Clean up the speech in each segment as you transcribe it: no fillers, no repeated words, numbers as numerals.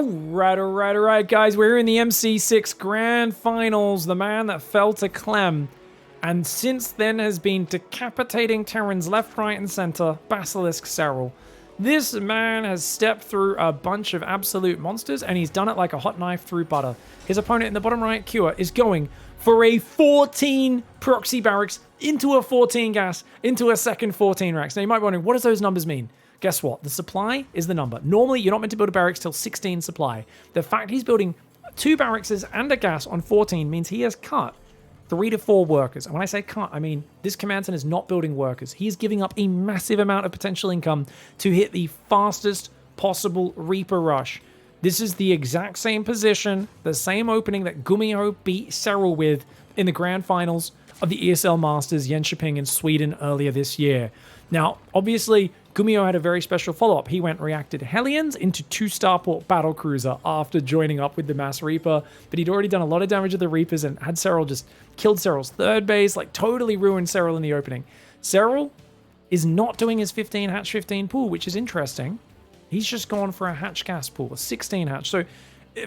Alright, guys. We're in the MC6 Grand Finals. The man that fell to Clem, and since then has been decapitating Terrans left, right, and center, Basilisk SERRAL. This man has stepped through a bunch of absolute monsters, and he's done it like a hot knife through butter. His opponent in the bottom right, Cure, is going for a 14 proxy barracks into a 14 gas, into a second 14 racks. Now, you might be wondering, what does those numbers mean? Guess what? The supply is the number. Normally, you're not meant to build a barracks till 16 supply. The fact he's building 2 barracks and a gas on 14 means he has cut 3 to 4 workers. And when I say cut, I mean this command center is not building workers. He's giving up a massive amount of potential income to hit the fastest possible Reaper rush. This is the exact same position, the same opening that Gumiho beat SERRAL with in the grand finals of the ESL Masters Jönköping in Sweden earlier this year. Now, obviously, Gumiho had a very special follow-up. He went reacted Hellions into 2 Starport Battlecruiser after joining up with the Mass Reaper, but he'd already done a lot of damage to the Reapers and had SERRAL just killed SERRAL's third base, like totally ruined SERRAL in the opening. SERRAL is not doing his 15 hatch 15 pool, which is interesting. He's just gone for a hatch gas pool, a 16 hatch. So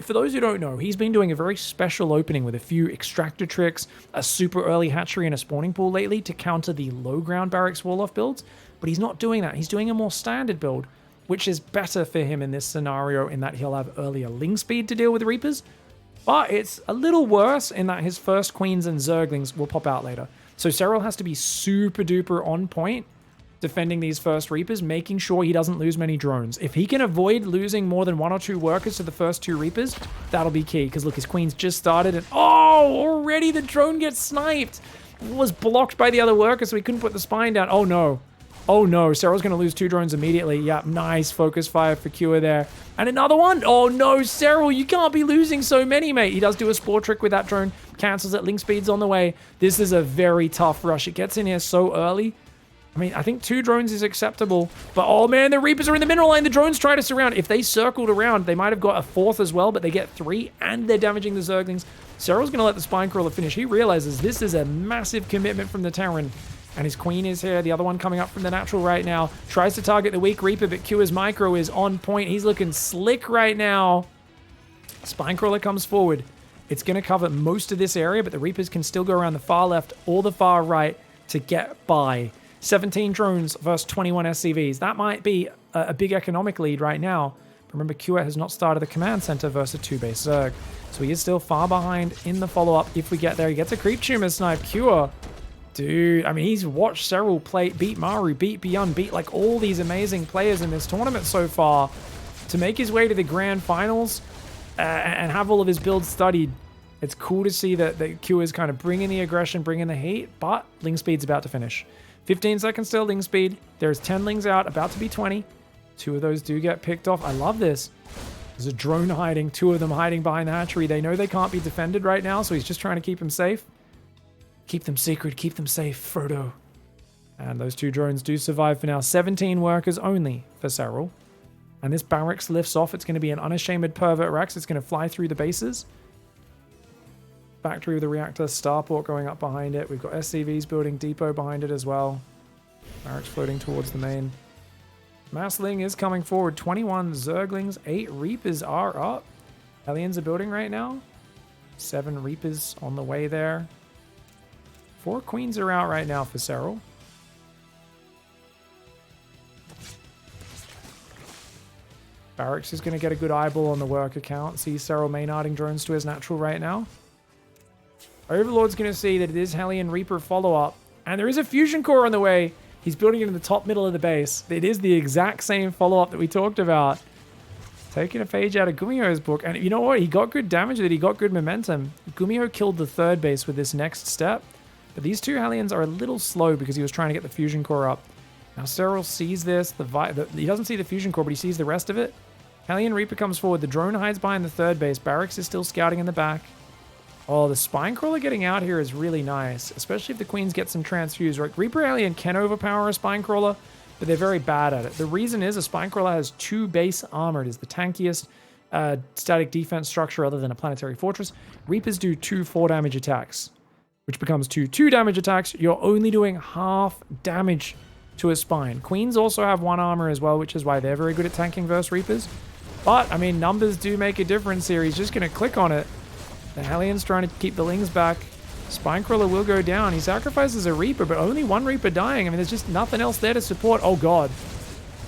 for those who don't know, he's been doing a very special opening with a few extractor tricks, a super early hatchery, and a spawning pool lately to counter the low ground barracks wall-off builds. But he's not doing that. He's doing a more standard build, which is better for him in this scenario in that he'll have earlier ling speed to deal with Reapers. But it's a little worse in that his first Queens and Zerglings will pop out later. So SERRAL has to be super duper on point defending these first Reapers, making sure he doesn't lose many drones. If he can avoid losing more than 1 or 2 workers to the first 2 Reapers, that'll be key. Because look, his Queens just started and already the drone gets sniped. It was blocked by the other workers, so he couldn't put the spine down. Oh no, SERRAL's going to lose 2 drones immediately. Yeah, nice focus fire for Cure there. And another one. Oh no, SERRAL, you can't be losing so many, mate. He does do a spore trick with that drone, cancels it, link speed's on the way. This is a very tough rush. It gets in here so early. I mean, I think 2 drones is acceptable, but oh man, the Reapers are in the mineral line. The drones try to surround. If they circled around, they might have got a 4th as well, but they get 3 and they're damaging the Zerglings. SERRAL's going to let the Spinecrawler finish. He realizes this is a massive commitment from the Terran, and his Queen is here. The other one coming up from the natural right now. Tries to target the weak Reaper, but Q's micro is on point. He's looking slick right now. Spinecrawler comes forward. It's going to cover most of this area, but the Reapers can still go around the far left or the far right to get by. 17 drones versus 21 SCVs. That might be a big economic lead right now. But remember, Q has not started the command center versus 2-base Zerg. So he is still far behind in the follow-up. If we get there, he gets a creep tumor snipe. Q, dude, I mean, he's watched SERRAL play, beat Maru, beat Beyond, beat like all these amazing players in this tournament so far to make his way to the grand finals and have all of his builds studied. It's cool to see that Q is kind of bringing the aggression, bringing the heat, but ling speed's about to finish. 15 seconds still, ling speed. There's 10 lings out, about to be 20. 2 of those do get picked off. I love this. There's a drone hiding, 2 of them hiding behind the hatchery. They know they can't be defended right now, so he's just trying to keep them safe. Keep them secret, keep them safe, Frodo. And those 2 drones do survive for now. 17 workers only for SERRAL. And this barracks lifts off. It's going to be an unashamed pervert Rex. It's going to fly through the bases. Factory with the reactor, starport going up behind it. We've got SCVs building depot behind it as well. Barracks floating towards the main. Massling is coming forward. 21 Zerglings, 8 Reapers are up. Hellions are building right now. 7 Reapers on the way there. 4 Queens are out right now for SERRAL. Barracks is going to get a good eyeball on the worker count. See SERRAL main-arding drones to his natural right now. Overlord's going to see that it is Hellion Reaper follow-up. And there is a fusion core on the way. He's building it in the top middle of the base. It is the exact same follow-up that we talked about. Taking a page out of Gumiho's book. And you know what? He got good damage with it. He got good momentum. Gumiho killed the 3rd base with this next step. But these 2 Hellions are a little slow because he was trying to get the fusion core up. Now SERRAL sees this. He doesn't see the fusion core, but he sees the rest of it. Hellion Reaper comes forward. The drone hides behind the 3rd base. Barracks is still scouting in the back. Oh, the Spinecrawler getting out here is really nice, especially if the Queens get some transfuse. Right? Reaper Alien can overpower a Spinecrawler, but they're very bad at it. The reason is a Spinecrawler has 2 base armor. It is the tankiest static defense structure other than a planetary fortress. Reapers do 2 4 damage attacks, which becomes 2 2 damage attacks. You're only doing half damage to a Spine. Queens also have 1 armor as well, which is why they're very good at tanking versus Reapers. But, I mean, numbers do make a difference here. He's just going to click on it. The Hellions trying to keep the Lings back. Spinecrawler will go down. He sacrifices a Reaper, but only one Reaper dying. I mean, there's just nothing else there to support. Oh, God.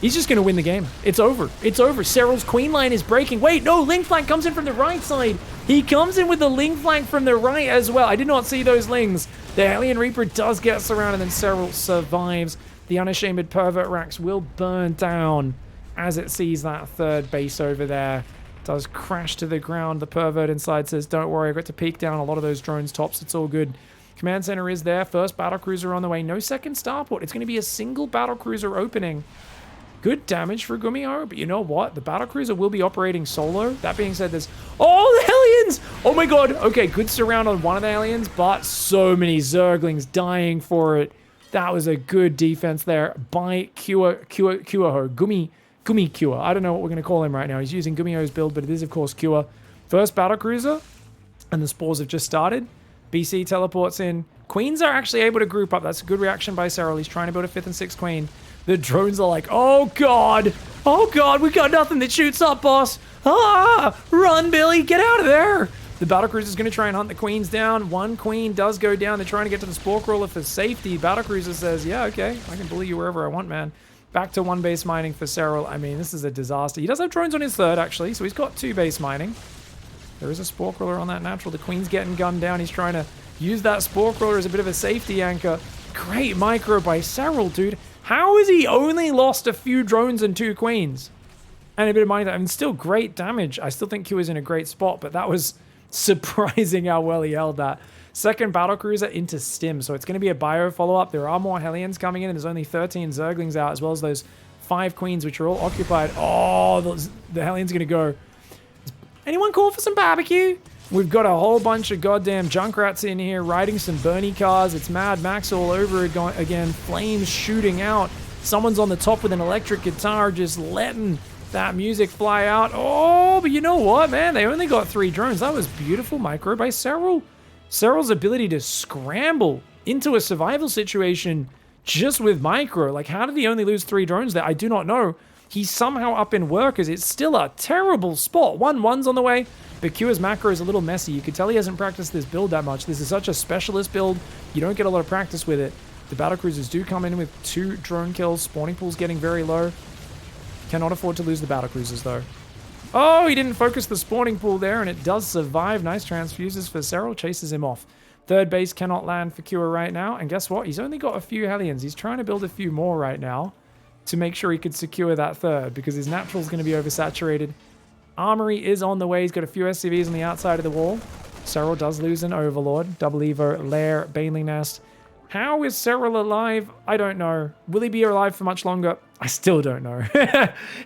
He's just going to win the game. It's over. It's over. Serral's Queen line is breaking. Wait, no, Ling flank comes in from the right side. He comes in with the Ling flank from the right as well. I did not see those Lings. The Hellion Reaper does get surrounded, and Serral survives. The Unashamed Pervert Rax will burn down as it sees that third base over there. Does crash to the ground. The Pervert inside says, don't worry, I got to peek down a lot of those drones tops. It's all good. Command center is there. First battlecruiser on the way. No second starport. It's going to be a single battlecruiser opening. Good damage for Gumiho, but you know what? The battlecruiser will be operating solo. That being said, there's... Oh, the Hellions! Oh my god. Okay, good surround on one of the Hellions, but so many Zerglings dying for it. That was a good defense there by Gumiho. Gumi Cure. I don't know what we're going to call him right now. He's using Gumiho's build, but it is, of course, Cure. First battlecruiser, and the spores have just started. BC teleports in. Queens are actually able to group up. That's a good reaction by Serral. He's trying to build a 5th and 6th queen. The drones are like, oh, God. Oh, God. We got nothing that shoots up, boss. Ah, run, Billy. Get out of there. The battlecruiser is going to try and hunt the queens down. One queen does go down. They're trying to get to the spore crawler for safety. Battlecruiser says, yeah, okay. I can bully you wherever I want, man. Back to 1 base mining for Serral. I mean, this is a disaster. He does have drones on his 3rd, actually, so he's got 2 base mining. There is a spore crawler on that natural. The queen's getting gunned down. He's trying to use that spore crawler as a bit of a safety anchor. Great micro by Serral, dude. How has he only lost a few drones and 2 queens? And a bit of mining. I mean, still great damage. I still think Q is in a great spot, but that was surprising how well he held that. Second battlecruiser into Stim, so it's going to be a bio follow-up. There are more Hellions coming in, and there's only 13 Zerglings out, as well as those 5 queens, which are all occupied. Oh, the Hellions going to go. Anyone call for some barbecue? We've got a whole bunch of goddamn Junkrats in here riding some Bernie cars. It's Mad Max all over again. Flames shooting out. Someone's on the top with an electric guitar just letting that music fly out. Oh, but you know what, man? They only got 3 drones. That was beautiful micro by Serral. Serral's ability to scramble into a survival situation just with micro. Like, how did he only lose 3 drones there? I do not know. He's somehow up in workers. It's still a terrible spot. 1-1's on the way, but Q's macro is a little messy. You can tell he hasn't practiced this build that much. This is such a specialist build. You don't get a lot of practice with it. The battlecruisers do come in with 2 drone kills. Spawning pool's getting very low. Cannot afford to lose the battlecruisers, though. Oh, he didn't focus the spawning pool there, and it does survive. Nice transfuses for Serral. Chases him off. 3rd base cannot land for Cure right now. And guess what? He's only got a few Hellions. He's trying to build a few more right now to make sure he could secure that 3rd, because his natural's going to be oversaturated. Armory is on the way. He's got a few SCVs on the outside of the wall. Serral does lose an Overlord. Double Evo, Lair, Baneling Nest. How is Serral alive? I don't know. Will he be alive for much longer? I still don't know.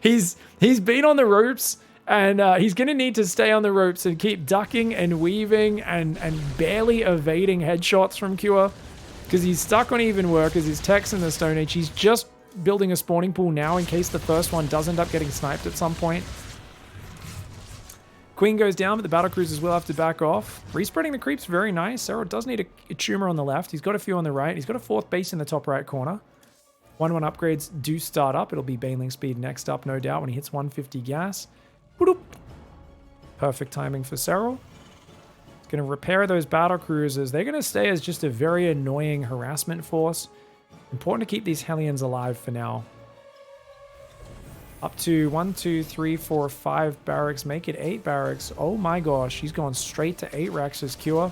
He's been on the ropes. And he's going to need to stay on the ropes and keep ducking and weaving and barely evading headshots from Cure, because he's stuck on even workers. His tech's in the Stone Age. He's just building a spawning pool now in case the first one does end up getting sniped at some point. Queen goes down, but the battlecruisers will have to back off. Respreading the creeps, very nice. Serral does need a tumor on the left. He's got a few on the right. He's got a 4th base in the top right corner. 1-1 upgrades do start up. It'll be Baneling speed next up, no doubt, when he hits 150 gas. Perfect timing for Serral. He's going to repair those battle cruisers. They're going to stay as just a very annoying harassment force. Important to keep these Hellions alive for now. Up to 1, 2, 3, 4, 5 barracks. Make it 8 barracks. Oh my gosh, he's gone straight to 8 Rexes. Cure.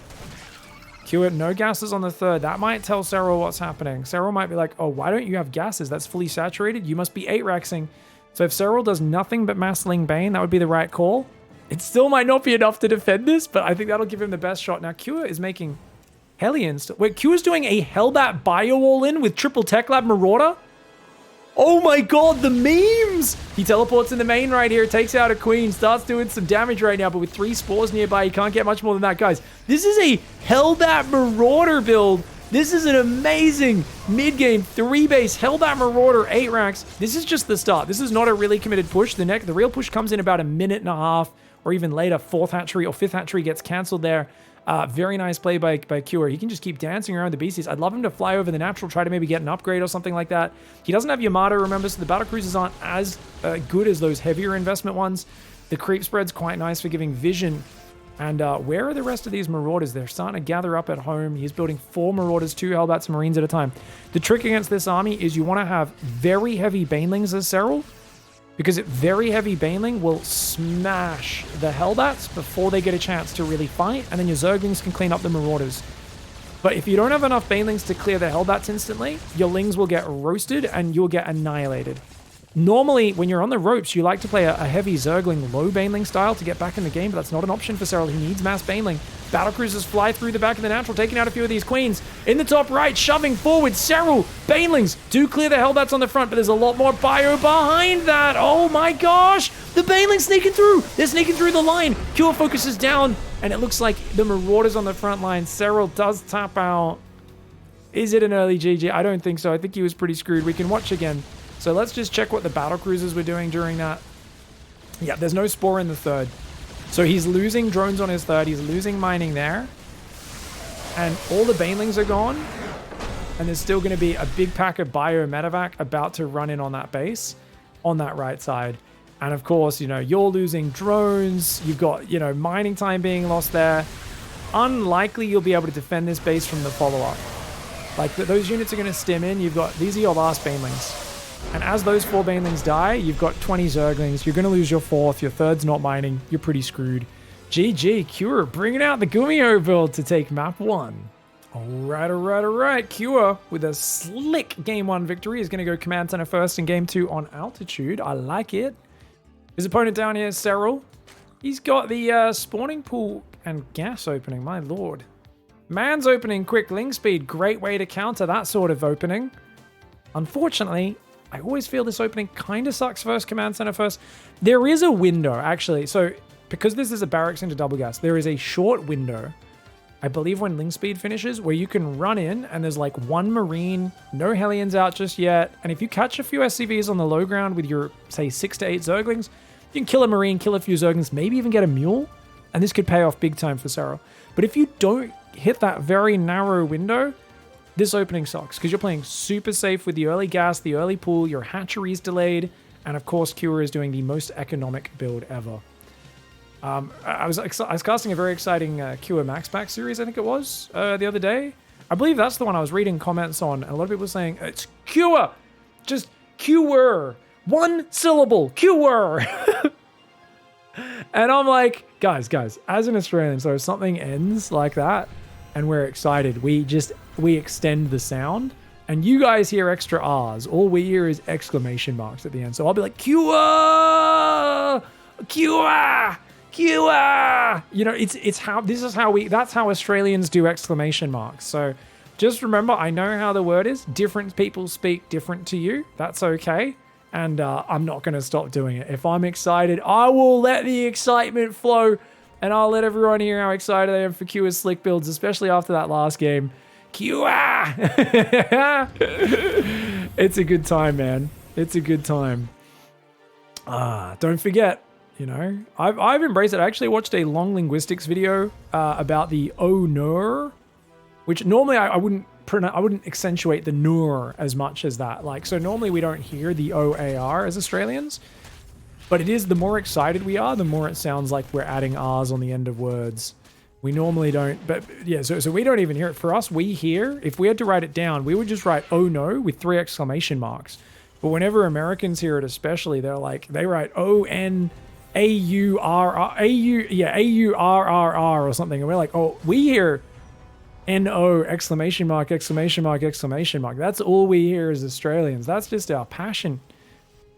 Cure, no gases on the 3rd. That might tell Serral what's happening. Serral might be like, oh, why don't you have gases? That's fully saturated. You must be 8 Rexing. So if Serral does nothing but Massling Bane, that would be the right call. It still might not be enough to defend this, but I think that'll give him the best shot. Now, Cure is making Hellions. Wait, Cure's doing a Hellbat Bio All-In with Triple Tech Lab Marauder? Oh my god, the memes! He teleports in the main right here, takes out a queen, starts doing some damage right now, but with 3 spores nearby, he can't get much more than that. Guys, this is a Hellbat Marauder build. This is an amazing mid-game 3-base Hellbat Marauder 8 racks. This is just the start. This is not a really committed push. The real push comes in about a minute and a half, or even later. 4th hatchery or 5th hatchery gets cancelled there. Very nice play by Cure. He can just keep dancing around the beasties. I'd love him to fly over the natural, try to maybe get an upgrade or something like that. He doesn't have Yamato, remember, so the battlecruisers aren't as good as those heavier investment ones. The creep spread's quite nice for giving vision. And where are the rest of these Marauders? They're starting to gather up at home. He's building 4 Marauders, 2 Hellbats and Marines at a time. The trick against this army is you want to have very heavy Banelings as SERRAL, because very heavy Baneling will smash the Hellbats before they get a chance to really fight, and then your Zerglings can clean up the Marauders. But if you don't have enough Banelings to clear the Hellbats instantly, your Lings will get roasted and you'll get annihilated. Normally, when you're on the ropes, you like to play a heavy Zergling, low Baneling style to get back in the game, but that's not an option for SERRAL. He needs mass Baneling. Battlecruisers fly through the back of the natural, taking out a few of these Queens. In the top right, shoving forward, SERRAL. Banelings do clear the Hellbats on the front, but there's a lot more bio behind that. Oh my gosh! The Banelings sneaking through! They're sneaking through the line. Cure focuses down, and it looks like the Marauders on the front line. SERRAL does tap out. Is it an early GG? I don't think so. I think he was pretty screwed. We can watch again. So let's just check what the battlecruisers were doing during that. Yeah, there's no Spore in the third. So he's losing drones on his third. He's losing mining there. And all the Banelings are gone. And there's still going to be a big pack of Bio Medevac about to run in on that base on that right side. And of course, you know, you're losing drones. You've got, you know, mining time being lost there. Unlikely you'll be able to defend this base from the follow-up. Like, those units are going to stem in. You've got, these are your last Banelings. And as those 4 Banelings die, you've got 20 Zerglings. You're going to lose your 4th. Your 3rd's not mining. You're pretty screwed. GG, Cure bringing out the Gummio build to take map 1. All right. Cure with a slick game 1 victory is going to go command center first in game 2 on altitude. I like it. His opponent down here is SERRAL. He's got the spawning pool and gas opening. My lord. Man's opening quick Ling speed. Great way to counter that sort of opening. Unfortunately, I always feel this opening kind of sucks first, command center first. There is a window, actually. So, because this is a barracks into double gas, there is a short window, I believe when Ling Speed finishes, where you can run in and there's like 1 Marine, no Hellions out just yet. And if you catch a few SCVs on the low ground with your, say, 6 to 8 Zerglings, you can kill a Marine, kill a few Zerglings, maybe even get a Mule. And this could pay off big time for SERRAL. But if you don't hit that very narrow window, this opening sucks because you're playing super safe with the early gas, the early pool, your hatchery's delayed, and of course Cure is doing the most economic build ever. I was casting a very exciting Cure Max Pack series, I think it was, the other day. I believe that's the one I was reading comments on, and a lot of people were saying, it's Cure! Just Cure! 1 syllable! Cure! And I'm like, guys, as an Australian, so if something ends like that, and we're excited, we extend the sound, and you guys hear extra R's. All we hear is exclamation marks at the end. So I'll be like, Cure! Cure! Cure! You know, that's how Australians do exclamation marks. So just remember, I know how the word is. Different people speak different to you. That's okay. And I'm not going to stop doing it. If I'm excited, I will let the excitement flow. And I'll let everyone hear how excited I am for Cure's slick builds, especially after that last game. Cure! It's a good time, man. It's a good time. Don't forget, you know, I've embraced it. I actually watched a long linguistics video about the O nur, which normally I wouldn't accentuate the nur as much as that. Like, so normally we don't hear the OAR as Australians. But it is, the more excited we are, the more it sounds like we're adding R's on the end of words. We normally don't, but yeah, so we don't even hear it. For us, we hear, if we had to write it down, we would just write, oh no, with 3 exclamation marks. But whenever Americans hear it especially, they write O-N-A-U-R-R, A-U-R-R-R or something. And we're like, oh, we hear N-O, exclamation mark, exclamation mark, exclamation mark. That's all we hear as Australians. That's just our passion.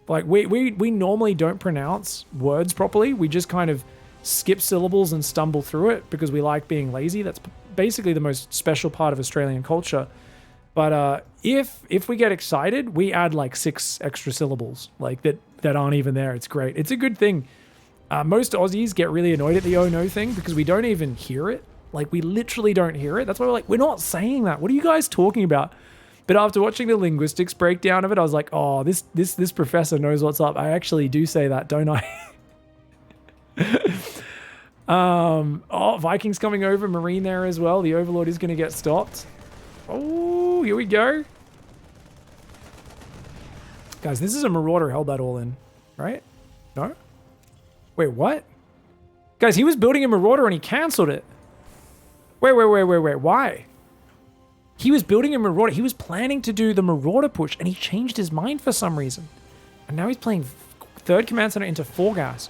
Like, we normally don't pronounce words properly. We just kind of skip syllables and stumble through it because we like being lazy. That's basically the most special part of Australian culture. But if we get excited, we add like 6 extra syllables like that aren't even there. It's great. It's a good thing. Most Aussies get really annoyed at the oh no thing because we don't even hear it. Like, we literally don't hear it. That's why we're like, we're not saying that. What are you guys talking about? But after watching the linguistics breakdown of it, I was like, oh, this professor knows what's up. I actually do say that, don't I? Oh, Vikings coming over, Marine there as well. The Overlord is going to get stopped. Oh, here we go. Guys, this is a Marauder Hellbat all in, right? No? Wait, what? Guys, he was building a Marauder and he canceled it. Wait, why? He was building a Marauder. He was planning to do the Marauder push and he changed his mind for some reason. And now he's playing 3rd Command Center into 4 gas.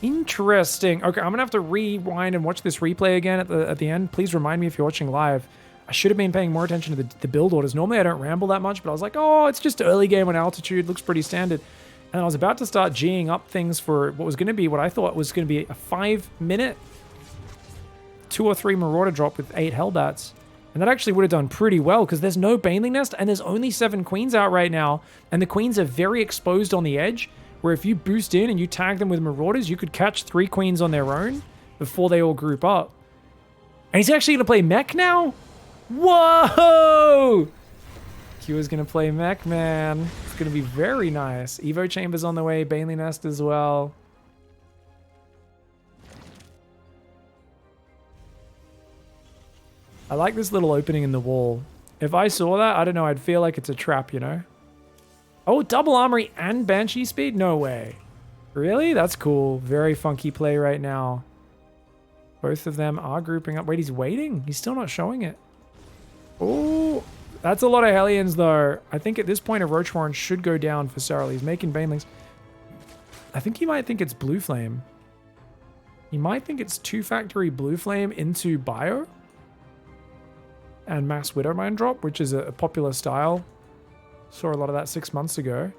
Interesting. Okay, I'm gonna have to rewind and watch this replay again at the end. Please remind me if you're watching live. I should have been paying more attention to the build orders. Normally I don't ramble that much, but I was like, oh, it's just early game on altitude. Looks pretty standard. And I was about to start G'ing up things for what was going to be what I thought was going to be a 5-minute 2 or 3 Marauder drop with 8 Hellbats. And that actually would have done pretty well because there's no Baneling Nest and there's only 7 Queens out right now. And the Queens are very exposed on the edge, where if you boost in and you tag them with Marauders, you could catch 3 Queens on their own before they all group up. And he's actually going to play Mech now? Whoa! Q is going to play Mech, man. It's going to be very nice. Evo Chamber's on the way. Baneling Nest as well. I like this little opening in the wall. If I saw that, I don't know, I'd feel like it's a trap, you know? Oh, double armory and Banshee speed? No way. Really? That's cool. Very funky play right now. Both of them are grouping up. Wait, he's waiting? He's still not showing it. Oh, that's a lot of Hellions, though. I think at this point, a Roach Warren should go down for SERRAL. He's making Banelings. I think he might think it's Blue Flame. He might think it's 2-factory Blue Flame into Bio and Mass Widowmine drop, which is a popular style. Saw a lot of that 6 months ago.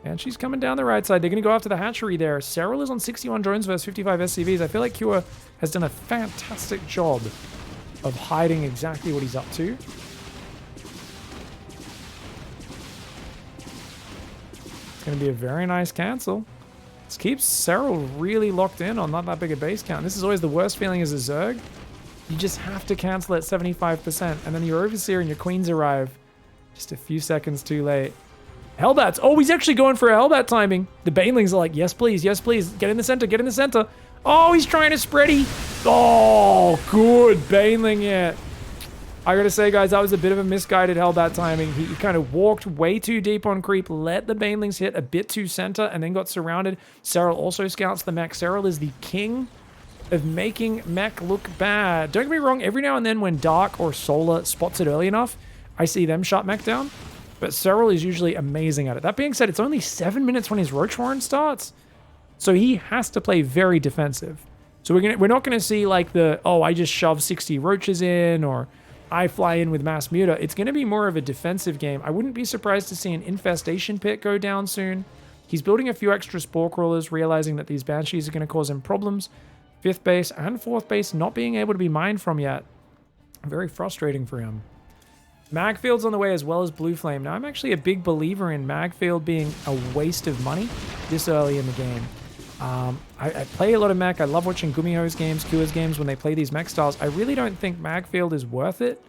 And she's coming down the right side. They're going to go after the hatchery there. SERRAL is on 61 drones versus 55 SCVs. I feel like Cure has done a fantastic job of hiding exactly what he's up to. It's going to be a very nice cancel. This keeps SERRAL really locked in on not that big a base count. This is always the worst feeling as a Zerg. You just have to cancel at 75%, and then your Overseer and your Queens arrive just a few seconds too late. Hellbats. Oh, he's actually going for a Hellbat timing. The Banelings are like, yes, please, yes, please. Get in the center, get in the center. Oh, he's trying to spready. Oh, good Baneling it. I gotta say, guys, that was a bit of a misguided Hellbat timing. He kind of walked way too deep on creep, let the Banelings hit a bit too center, and then got surrounded. SERRAL also scouts the mech. SERRAL is the king of making mech look bad. Don't get me wrong, every now and then when Dark or Solar spots it early enough, I see them shut mech down. But SERRAL is usually amazing at it. That being said, it's only 7 minutes when his Roach Warren starts. So he has to play very defensive. So we're not going to see like the, oh, I just shove 60 roaches in, or I fly in with mass muta. It's going to be more of a defensive game. I wouldn't be surprised to see an infestation pit go down soon. He's building a few extra spore crawlers, realizing that these banshees are going to cause him problems. 5th base and 4th base not being able to be mined from yet. Very frustrating for him. Magfield's on the way as well as Blue Flame. Now, I'm actually a big believer in Magfield being a waste of money this early in the game. I play a lot of mech. I love watching Gumiho's games, Kua's games when they play these mech styles. I really don't think Magfield is worth it.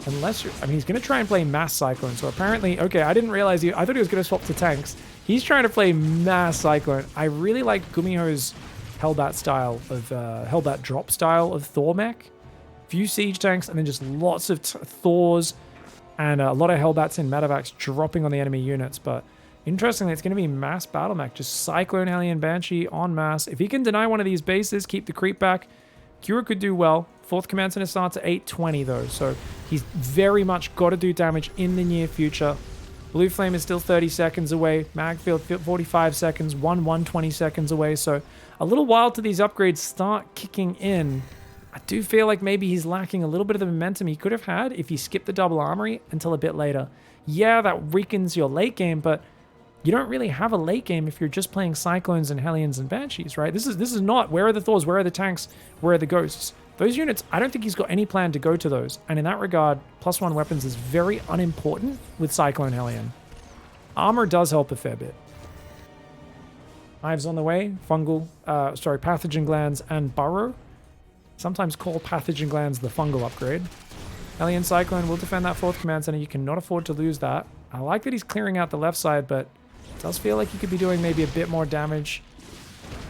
Unless you're... I mean, he's going to try and play Mass Cyclone. So apparently... Okay, I didn't realize... I thought he was going to swap to tanks. He's trying to play Mass Cyclone. I really like Gumiho's Hellbat style of... Hellbat drop style of Thor mech. Few siege tanks, and then just lots of Thors and a lot of Hellbats in Medivacs dropping on the enemy units. But interestingly, it's going to be Mass Battle Mech, just Cyclone, Hellion, Banshee en masse. If he can deny one of these bases, keep the creep back, Cura could do well. 4th Command Center starts at 820 though, so he's very much got to do damage in the near future. Blue Flame is still 30 seconds away. Magfield 45 seconds, 120 seconds away. So a little while till these upgrades start kicking in. I do feel like maybe he's lacking a little bit of the momentum he could have had if he skipped the double armory until a bit later. Yeah, that weakens your late game, but you don't really have a late game if you're just playing Cyclones and Hellions and Banshees, right? This is not, where are the Thors, where are the tanks, where are the Ghosts? Those units, I don't think he's got any plan to go to those. And in that regard, +1 weapons is very unimportant with Cyclone Hellion. Armor does help a fair bit. Hives on the way, pathogen glands and burrow. Sometimes call pathogen glands the fungal upgrade. Hellion Cyclone will defend that 4th Command Center. You cannot afford to lose that. I like that he's clearing out the left side, but it does feel like he could be doing maybe a bit more damage.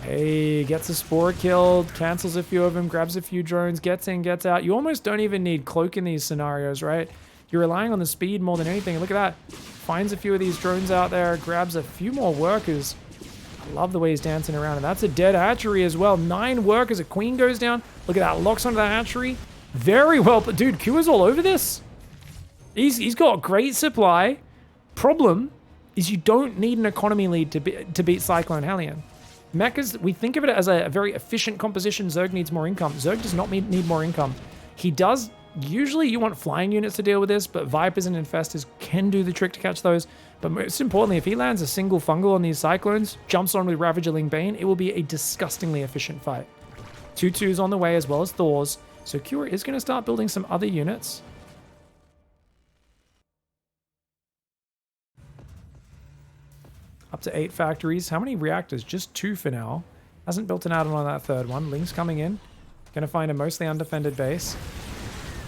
Hey, gets a Spore killed, cancels a few of them, grabs a few drones, gets in, gets out. You almost don't even need Cloak in these scenarios, right? You're relying on the speed more than anything. Look at that. Finds a few of these drones out there, grabs a few more workers. Love the way he's dancing around. And that's a dead hatchery as well. 9 workers. A queen goes down. Look at that. Locks onto the hatchery. Very well. But dude, Q is all over this. He's got great supply. Problem is you don't need an economy lead to beat Cyclone Hellion. Mechas, we think of it as a very efficient composition. Zerg needs more income. Zerg does not need more income. He does. Usually you want flying units to deal with this, but Vipers and Infestors can do the trick to catch those. But most importantly, if he lands a single fungal on these Cyclones, jumps on with Ravagerling Bane, it will be a disgustingly efficient fight. 2/2s on the way as well as Thors. So Cure is going to start building some other units. Up to 8 factories. How many reactors? Just 2 for now. Hasn't built an add-on on that third one. Ling's coming in. Going to find a mostly undefended base.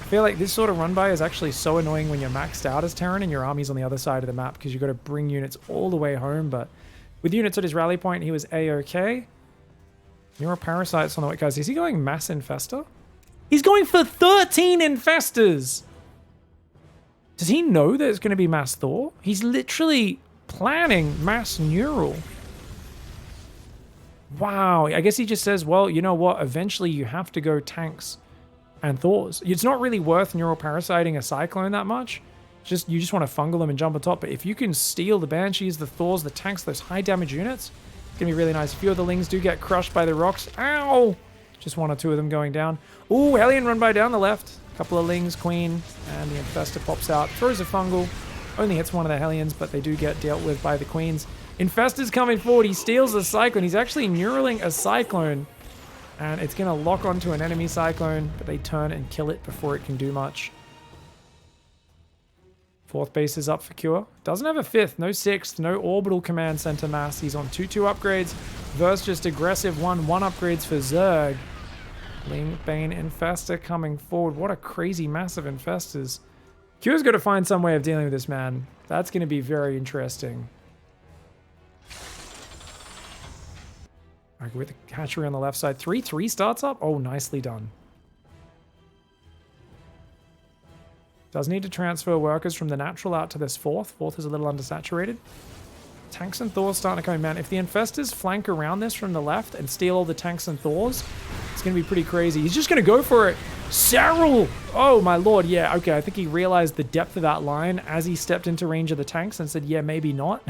I feel like this sort of run by is actually so annoying when you're maxed out as Terran and your army's on the other side of the map because you've got to bring units all the way home. But with units at his rally point, he was A-OK. Neuroparasites on the way. Guys, is he going mass infester? He's going for 13 infestors! Does he know that it's going to be mass Thor? He's literally planning mass neural. Wow, I guess he just says, well, you know what? Eventually you have to go tanks and Thors. It's not really worth neuroparasiting a Cyclone that much. You just want to fungal them and jump on top. But if you can steal the Banshees, the Thors, the tanks, those high damage units, it's going to be really nice. A few of the Lings do get crushed by the rocks. Ow! Just 1 or 2 of them going down. Ooh, Hellion run by down the left. A couple of Lings, Queen, and the Infestor pops out. Throws a fungal. Only hits one of the Hellions, but they do get dealt with by the Queens. Infestor's coming forward. He steals the Cyclone. He's actually neuraling a Cyclone. And it's going to lock onto an enemy Cyclone, but they turn and kill it before it can do much. 4th base is up for Cure. Doesn't have a 5th, no 6th, no orbital command center mass. He's on 2/2 upgrades versus just aggressive 1/1 upgrades for Zerg. Ling, Bane, Infestor coming forward. What a crazy mass of Infestors. Cure's got to find some way of dealing with this, man. That's going to be very interesting. Alright, with the hatchery on the left side. 3/3 starts up. Oh, nicely done. Does need to transfer workers from the natural out to this 4th. 4th is a little undersaturated. Tanks and Thors starting to come in, man. If the Infestors flank around this from the left and steal all the tanks and Thors, it's going to be pretty crazy. He's just going to go for it. SERRAL! Oh, my lord. Yeah, okay. I think he realized the depth of that line as he stepped into range of the tanks and said, yeah, maybe not.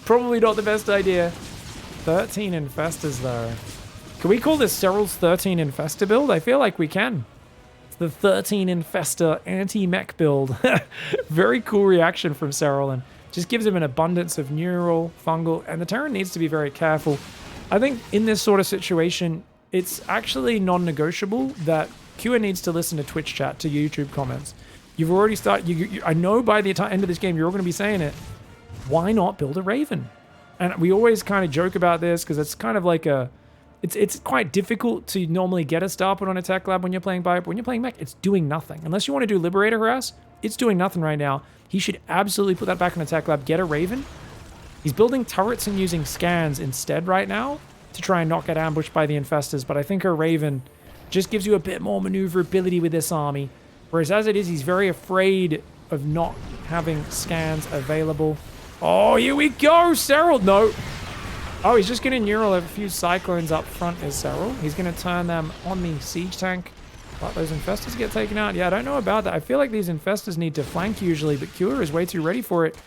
Probably not the best idea. 13 Infestors, though. Can we call this SERRAL's 13 Infestor build? I feel like we can. It's the 13 Infestor anti-mech build. Very cool reaction from SERRAL, and just gives him an abundance of neural, fungal, and the Terran needs to be very careful. I think in this sort of situation, it's actually non-negotiable that Q needs to listen to Twitch chat, to YouTube comments. You've already started, I know by the end of this game, you're all going to be saying it. Why not build a Raven? And we always kind of joke about this because it's kind of like a, it's quite difficult to normally get a star put on a tech lab when you're playing Bio, but when you're playing mech, it's doing nothing. Unless you want to do Liberator Harass, it's doing nothing right now. He should absolutely put that back in a tech lab, get a Raven. He's building turrets and using scans instead right now to try and not get ambushed by the Infestors, but I think a Raven just gives you a bit more maneuverability with this army. Whereas as it is, he's very afraid of not having scans available. Oh, here we go! SERRAL! No! Oh, he's just going to neural a few Cyclones up front as SERRAL. He's going to turn them on the siege tank. Let those Infestors get taken out. Yeah, I don't know about that. I feel like these Infestors need to flank usually, but Cure is way too ready for it.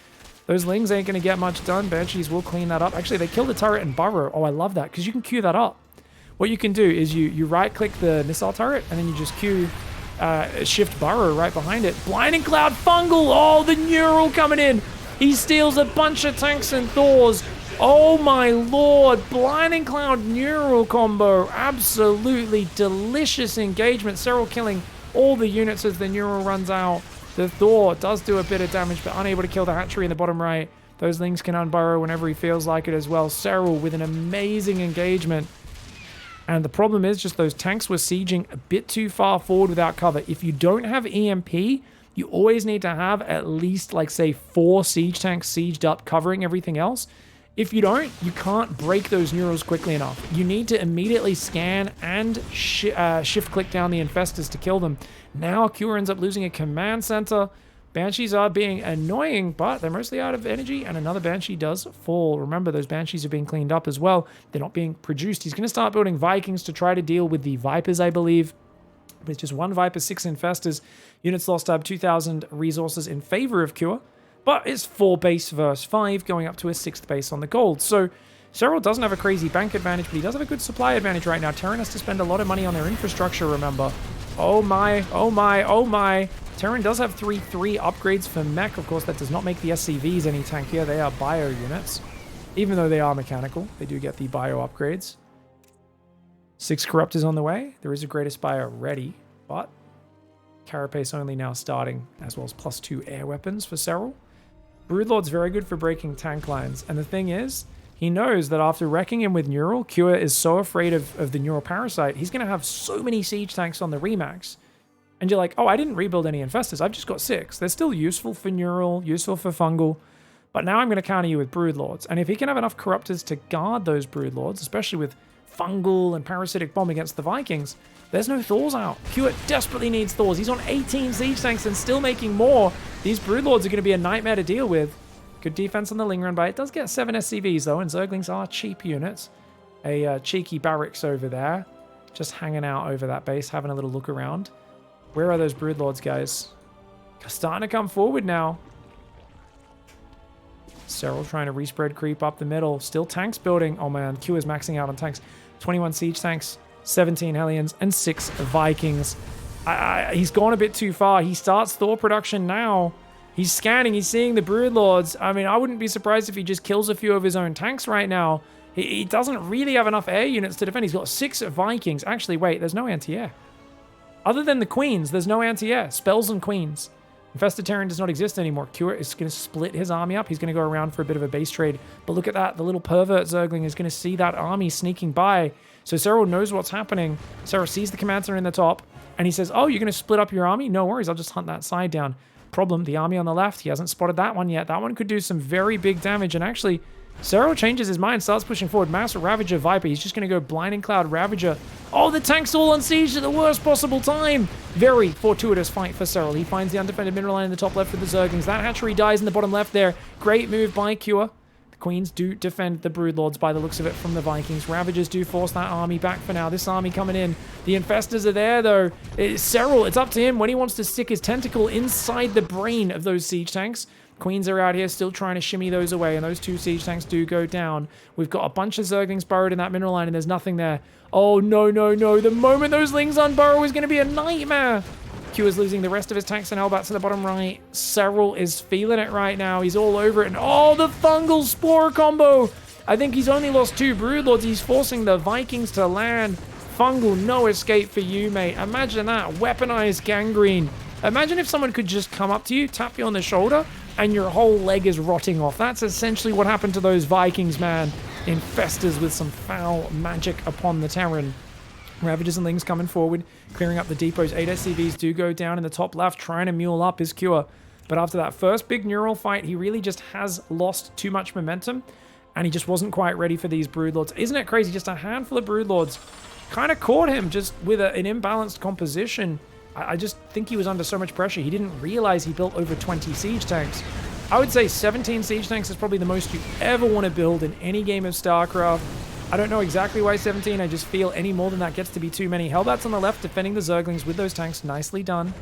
Those Lings ain't going to get much done. Banshees will clean that up. Actually, they killed the turret and burrow. Oh, I love that, because you can queue that up. What you can do is you right-click the missile turret, and then you just queue shift burrow right behind it. Blinding Cloud Fungal! Oh, the neural coming in! He steals a bunch of tanks and Thors. Oh my lord, Blinding Cloud Neural combo. Absolutely delicious engagement. SERRAL killing all the units as the Neural runs out. The Thor does do a bit of damage, but unable to kill the hatchery in the bottom right. Those Lings can unburrow whenever he feels like it as well. SERRAL with an amazing engagement. And the problem is just those tanks were sieging a bit too far forward without cover. If you don't have EMP, you always need to have at least, like, say, 4 siege tanks sieged up covering everything else. If you don't, you can't break those neurals quickly enough. You need to immediately scan and shift-click down the Infestors to kill them. Now, Cure ends up losing a command center. Banshees are being annoying, but they're mostly out of energy, and another Banshee does fall. Remember, those Banshees are being cleaned up as well. They're not being produced. He's going to start building Vikings to try to deal with the Vipers, I believe. With just 1 Viper, 6 Infestors. Units lost have 2,000 resources in favor of Cure, but it's 4 base versus 5, going up to a 6th base on the gold. So SERRAL doesn't have a crazy bank advantage, but he does have a good supply advantage right now. Terran has to spend a lot of money on their infrastructure, remember. Oh my, oh my, oh my. Terran does have 3 upgrades for mech. Of course, that does not make the SCVs any tankier. They are bio units. Even though they are mechanical, they do get the bio upgrades. 6 Corruptors on the way. There is a Great Aspire ready, but Carapace only now starting, as well as +2 air weapons for SERRAL. Broodlord's very good for breaking tank lines, and the thing is, he knows that after wrecking him with Neural, Cure is so afraid of the Neural Parasite, he's going to have so many siege tanks on the Remax. And you're like, oh, I didn't rebuild any Infestors, I've just got 6. They're still useful for Neural, useful for Fungal, but now I'm going to counter you with Broodlords. And if he can have enough Corruptors to guard those Broodlords, especially with Fungal and Parasitic Bomb against the Vikings, there's no Thors out. Cure desperately needs Thors. He's on 18 siege tanks and still making more. These Broodlords are going to be a nightmare to deal with. Good defense on the Ling Run by it. Does get 7 SCVs though, and Zerglings are cheap units. A cheeky barracks over there, just hanging out over that base, having a little look around. Where are those Broodlords, guys? Starting to come forward now. SERRAL trying to respread creep up the middle. Still tanks building. Oh man, Q is maxing out on tanks. 21 siege tanks, 17 Hellions, and 6 Vikings. He's gone a bit too far. He starts Thor production now. He's scanning. He's seeing the Broodlords. I mean, I wouldn't be surprised if he just kills a few of his own tanks right now. He doesn't really have enough air units to defend. He's got 6 Vikings. Actually, wait, there's no anti-air. Other than the Queens, there's no anti-air. Spells and Queens. Infested Terran does not exist anymore. Cure is going to split his army up. He's going to go around for a bit of a base trade. But look at that. The little pervert Zergling is going to see that army sneaking by. So SERRAL knows what's happening. SERRAL sees the command center in the top. And he says, oh, you're going to split up your army? No worries. I'll just hunt that side down. Problem, the army on the left. He hasn't spotted that one yet. That one could do some very big damage. And actually, SERRAL changes his mind, starts pushing forward. Mass Ravager Viper. He's just going to go Blinding Cloud Ravager. Oh, the tank's all on siege at the worst possible time. Very fortuitous fight for SERRAL. He finds the undefended mineral line in the top left with the Zerglings. That hatchery dies in the bottom left there. Great move by Cure. The Queens do defend the Broodlords by the looks of it from the Vikings. Ravagers do force that army back for now. This army coming in. The Infestors are there, though. SERRAL, it's up to him when he wants to stick his tentacle inside the brain of those siege tanks. Queens are out here still trying to shimmy those away, and those 2 siege tanks do go down. We've got a bunch of Zerglings burrowed in that mineral line, and there's nothing there. Oh, no, no, no. The moment those Lings unburrow is going to be a nightmare. Q is losing the rest of his tanks and Hellbats to the bottom right. SERRAL is feeling it right now. He's all over it. And oh, the Fungal Spore combo. I think he's only lost 2 Broodlords. He's forcing the Vikings to land. Fungal, no escape for you, mate. Imagine that. Weaponized gangrene. Imagine if someone could just come up to you, tap you on the shoulder, and your whole leg is rotting off. That's essentially what happened to those Vikings, man. Infestors with some foul magic upon the Terran. Ravagers and Lings coming forward, clearing up the depots. 8 SCVs do go down in the top left, trying to mule up his Cure. But after that first big neural fight, he really just has lost too much momentum, and he just wasn't quite ready for these Broodlords. Isn't it crazy? Just a handful of Broodlords kind of caught him just with an imbalanced composition. I just think he was under so much pressure. He didn't realize he built over 20 siege tanks. I would say 17 siege tanks is probably the most you ever want to build in any game of StarCraft. I don't know exactly why 17. I just feel any more than that gets to be too many. Hellbats on the left defending the Zerglings with those tanks. Nicely done.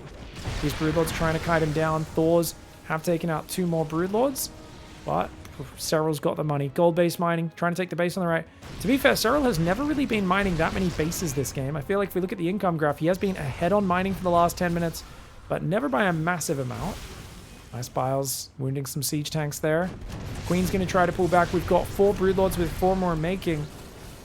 These Broodlords trying to kite him down. Thors have taken out 2 more Broodlords. But SERRAL's got the money. Gold base mining. Trying to take the base on the right. To be fair, SERRAL has never really been mining that many bases this game. I feel like if we look at the income graph, he has been ahead on mining for the last 10 minutes. But never by a massive amount. Nice Biles wounding some siege tanks there. Queen's going to try to pull back. We've got 4 Broodlords with 4 more making.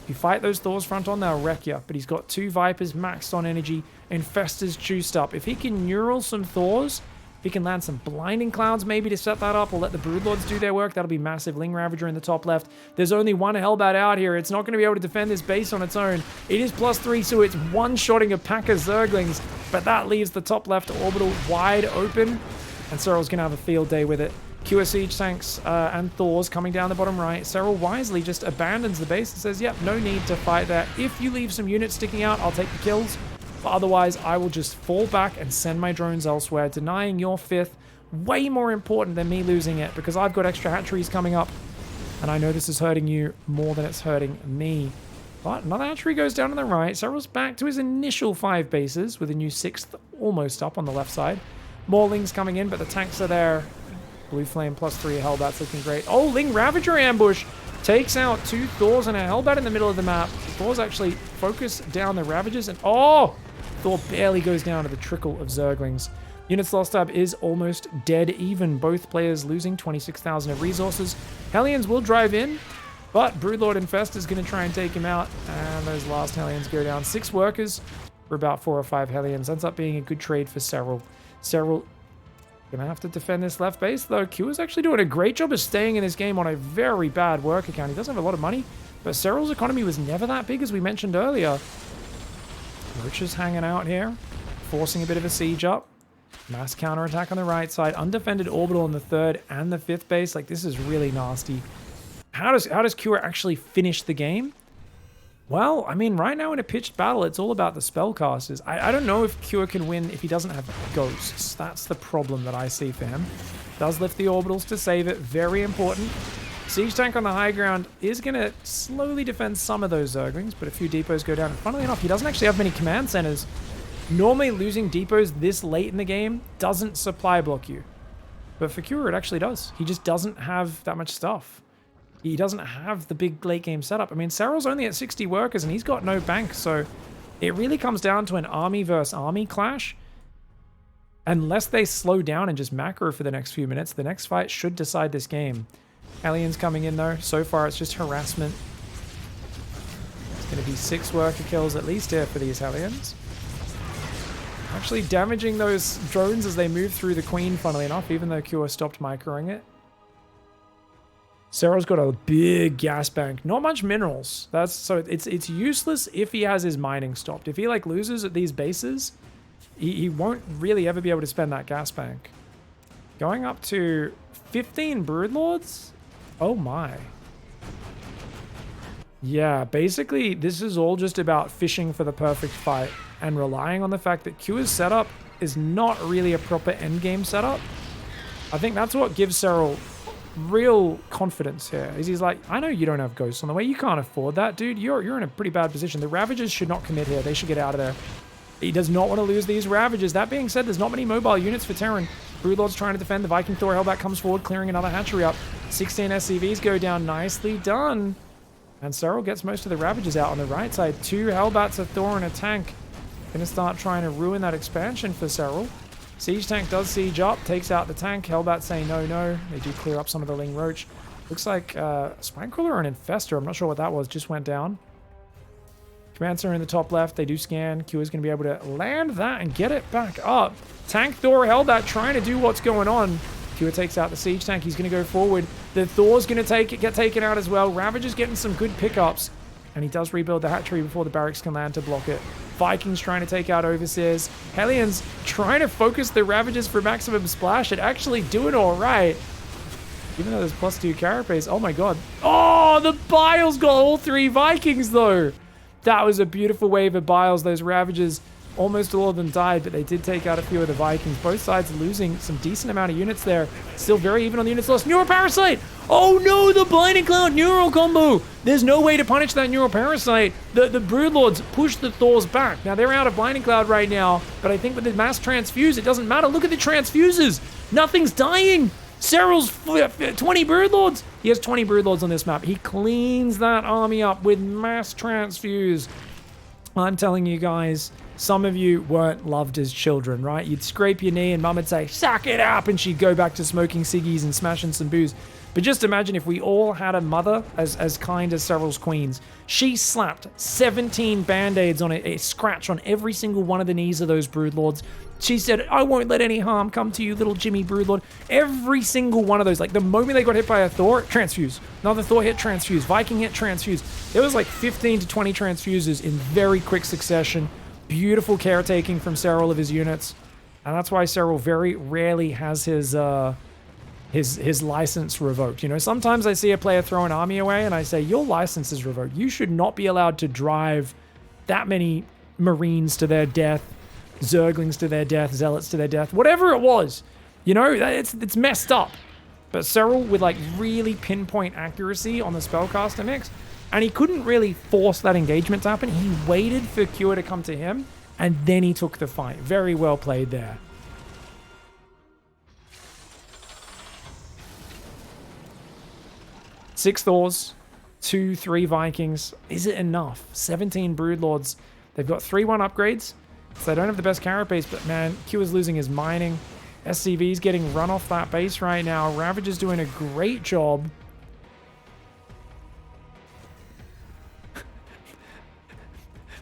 If you fight those Thors front on, they'll wreck you. But he's got 2 Vipers maxed on energy. Infestors juiced up. If he can neural some Thors, if he can land some Blinding Clouds maybe to set that up, or let the Broodlords do their work, that'll be massive. Ling Ravager in the top left. There's only 1 Hellbat out here. It's not going to be able to defend this base on its own. It is +3, so it's one-shotting a pack of Zerglings. But that leaves the top left orbital wide open. And SERRAL's going to have a field day with it. Cure siege tanks and Thors coming down the bottom right. SERRAL wisely just abandons the base and says, yep, no need to fight there. If you leave some units sticking out, I'll take the kills. But otherwise, I will just fall back and send my drones elsewhere, denying your 5th way more important than me losing it because I've got extra hatcheries coming up. And I know this is hurting you more than it's hurting me. But another hatchery goes down on the right. Serral's back to his initial 5 bases with a new 6th almost up on the left side. More Lings coming in, but the tanks are there. Blue Flame +3 Hellbat's looking great. Oh, Ling Ravager ambush takes out 2 Thors and a Hellbat in the middle of the map. Thors actually focus down the Ravagers and oh! Thor barely goes down to the trickle of Zerglings. Units lost tab is almost dead even. Both players losing 26,000 of resources. Hellions will drive in, but Broodlord Infest is going to try and take him out. And those last Hellions go down. 6 workers for about 4 or 5 Hellions. Ends up being a good trade for SERRAL. SERRAL gonna have to defend this left base, though. Q is actually doing a great job of staying in this game on a very bad work account. He doesn't have a lot of money, but SERRAL's economy was never that big, as we mentioned earlier. Roach is hanging out here, forcing a bit of a siege up. Mass counterattack on the right side. Undefended orbital on the 3rd and the 5th base. Like, this is really nasty. How does Cure actually finish the game? Well, I mean, right now in a pitched battle, it's all about the spellcasters. I don't know if Cure can win if he doesn't have ghosts. That's the problem that I see for him. Does lift the orbitals to save it. Very important. Siege tank on the high ground is going to slowly defend some of those Zerglings, but a few depots go down. And funnily enough, he doesn't actually have many command centers. Normally, losing depots this late in the game doesn't supply block you. But for Cure, it actually does. He just doesn't have that much stuff. He doesn't have the big late game setup. I mean, SERRAL's only at 60 workers and he's got no bank, so it really comes down to an army versus army clash. Unless they slow down and just macro for the next few minutes, the next fight should decide this game. Aliens coming in though. So far, it's just harassment. It's going to be 6 worker kills at least here for these Hellions. Actually damaging those drones as they move through the Queen, funnily enough, even though Cure stopped microing it. SERRAL's got a big gas bank. Not much minerals. So it's useless if he has his mining stopped. If he like loses at these bases, he won't really ever be able to spend that gas bank. Going up to 15 Broodlords? Oh my. Yeah, basically this is all just about fishing for the perfect fight and relying on the fact that Q's setup is not really a proper endgame setup. I think that's what gives SERRAL real confidence here. He's like, I know you don't have ghosts on the way. You can't afford that, dude. You're in a pretty bad position. The Ravagers should not commit here. They should get out of there. He does not want to lose these Ravagers. That being said, there's not many mobile units for Terran. Broodlord's trying to defend. The Viking Thor Hellbat comes forward, clearing another hatchery up. 16 SCVs go down. Nicely done. And SERRAL gets most of the Ravagers out on the right side. 2 Hellbats, a Thor, and a tank. Gonna start trying to ruin that expansion for SERRAL. Siege tank does siege up, takes out the tank. Hellbat saying no, no. They do clear up some of the Ling Roach. Looks like Spinecrawler or an Infestor. I'm not sure what that was. Just went down. Command center in the top left. They do scan. Q is going to be able to land that and get it back up. Tank Thor Hellbat trying to do what's going on. Q takes out the siege tank. He's going to go forward. The Thor's going to get taken out as well. Ravager's getting some good pickups. And he does rebuild the hatchery before the barracks can land to block it. Vikings trying to take out Overseers. Hellions trying to focus the Ravagers for maximum splash and actually doing all right. Even though there's +2 carapace. Oh my god. Oh, the Biles got all 3 Vikings though. That was a beautiful wave of Biles. Those Ravagers, almost all of them died, but they did take out a few of the Vikings. Both sides losing some decent amount of units there. Still very even on the units lost. Neuroparasite! Oh no, the Blinding Cloud Neural combo! There's no way to punish that Neuroparasite. The Broodlords push the Thors back. Now, they're out of Blinding Cloud right now, but I think with the mass transfuse, it doesn't matter. Look at the transfuses! Nothing's dying! SERRAL's 20 Broodlords! He has 20 Broodlords on this map. He cleans that army up with mass transfuse. I'm telling you guys, some of you weren't loved as children, right? You'd scrape your knee and mum would say, suck it up, and she'd go back to smoking ciggies and smashing some booze. But just imagine if we all had a mother as kind as SERRAL's queens. She slapped 17 band-aids on a scratch on every single one of the knees of those Broodlords. She said, I won't let any harm come to you, little Jimmy Broodlord. Every single one of those, like the moment they got hit by a Thor, transfuse. Another Thor hit, transfuse. Viking hit, transfuse. There was like 15 to 20 transfuses in very quick succession. Beautiful caretaking from SERRAL of his units. And that's why SERRAL very rarely has his license revoked. You know, sometimes I see a player throw an army away and I say, your license is revoked. You should not be allowed to drive that many Marines to their death, Zerglings to their death, Zealots to their death, whatever it was. You know, it's messed up. But SERRAL with like really pinpoint accuracy on the spellcaster mix, and he couldn't really force that engagement to happen. He waited for Cure to come to him, and then he took the fight. Very well played there. Six Thors, 2-3 Vikings. Is it enough? 17 Broodlords. They've got 3-1 upgrades, so they don't have the best carapace, but man, Q is losing his mining. SCV's getting run off that base right now. Ravage is doing a great job.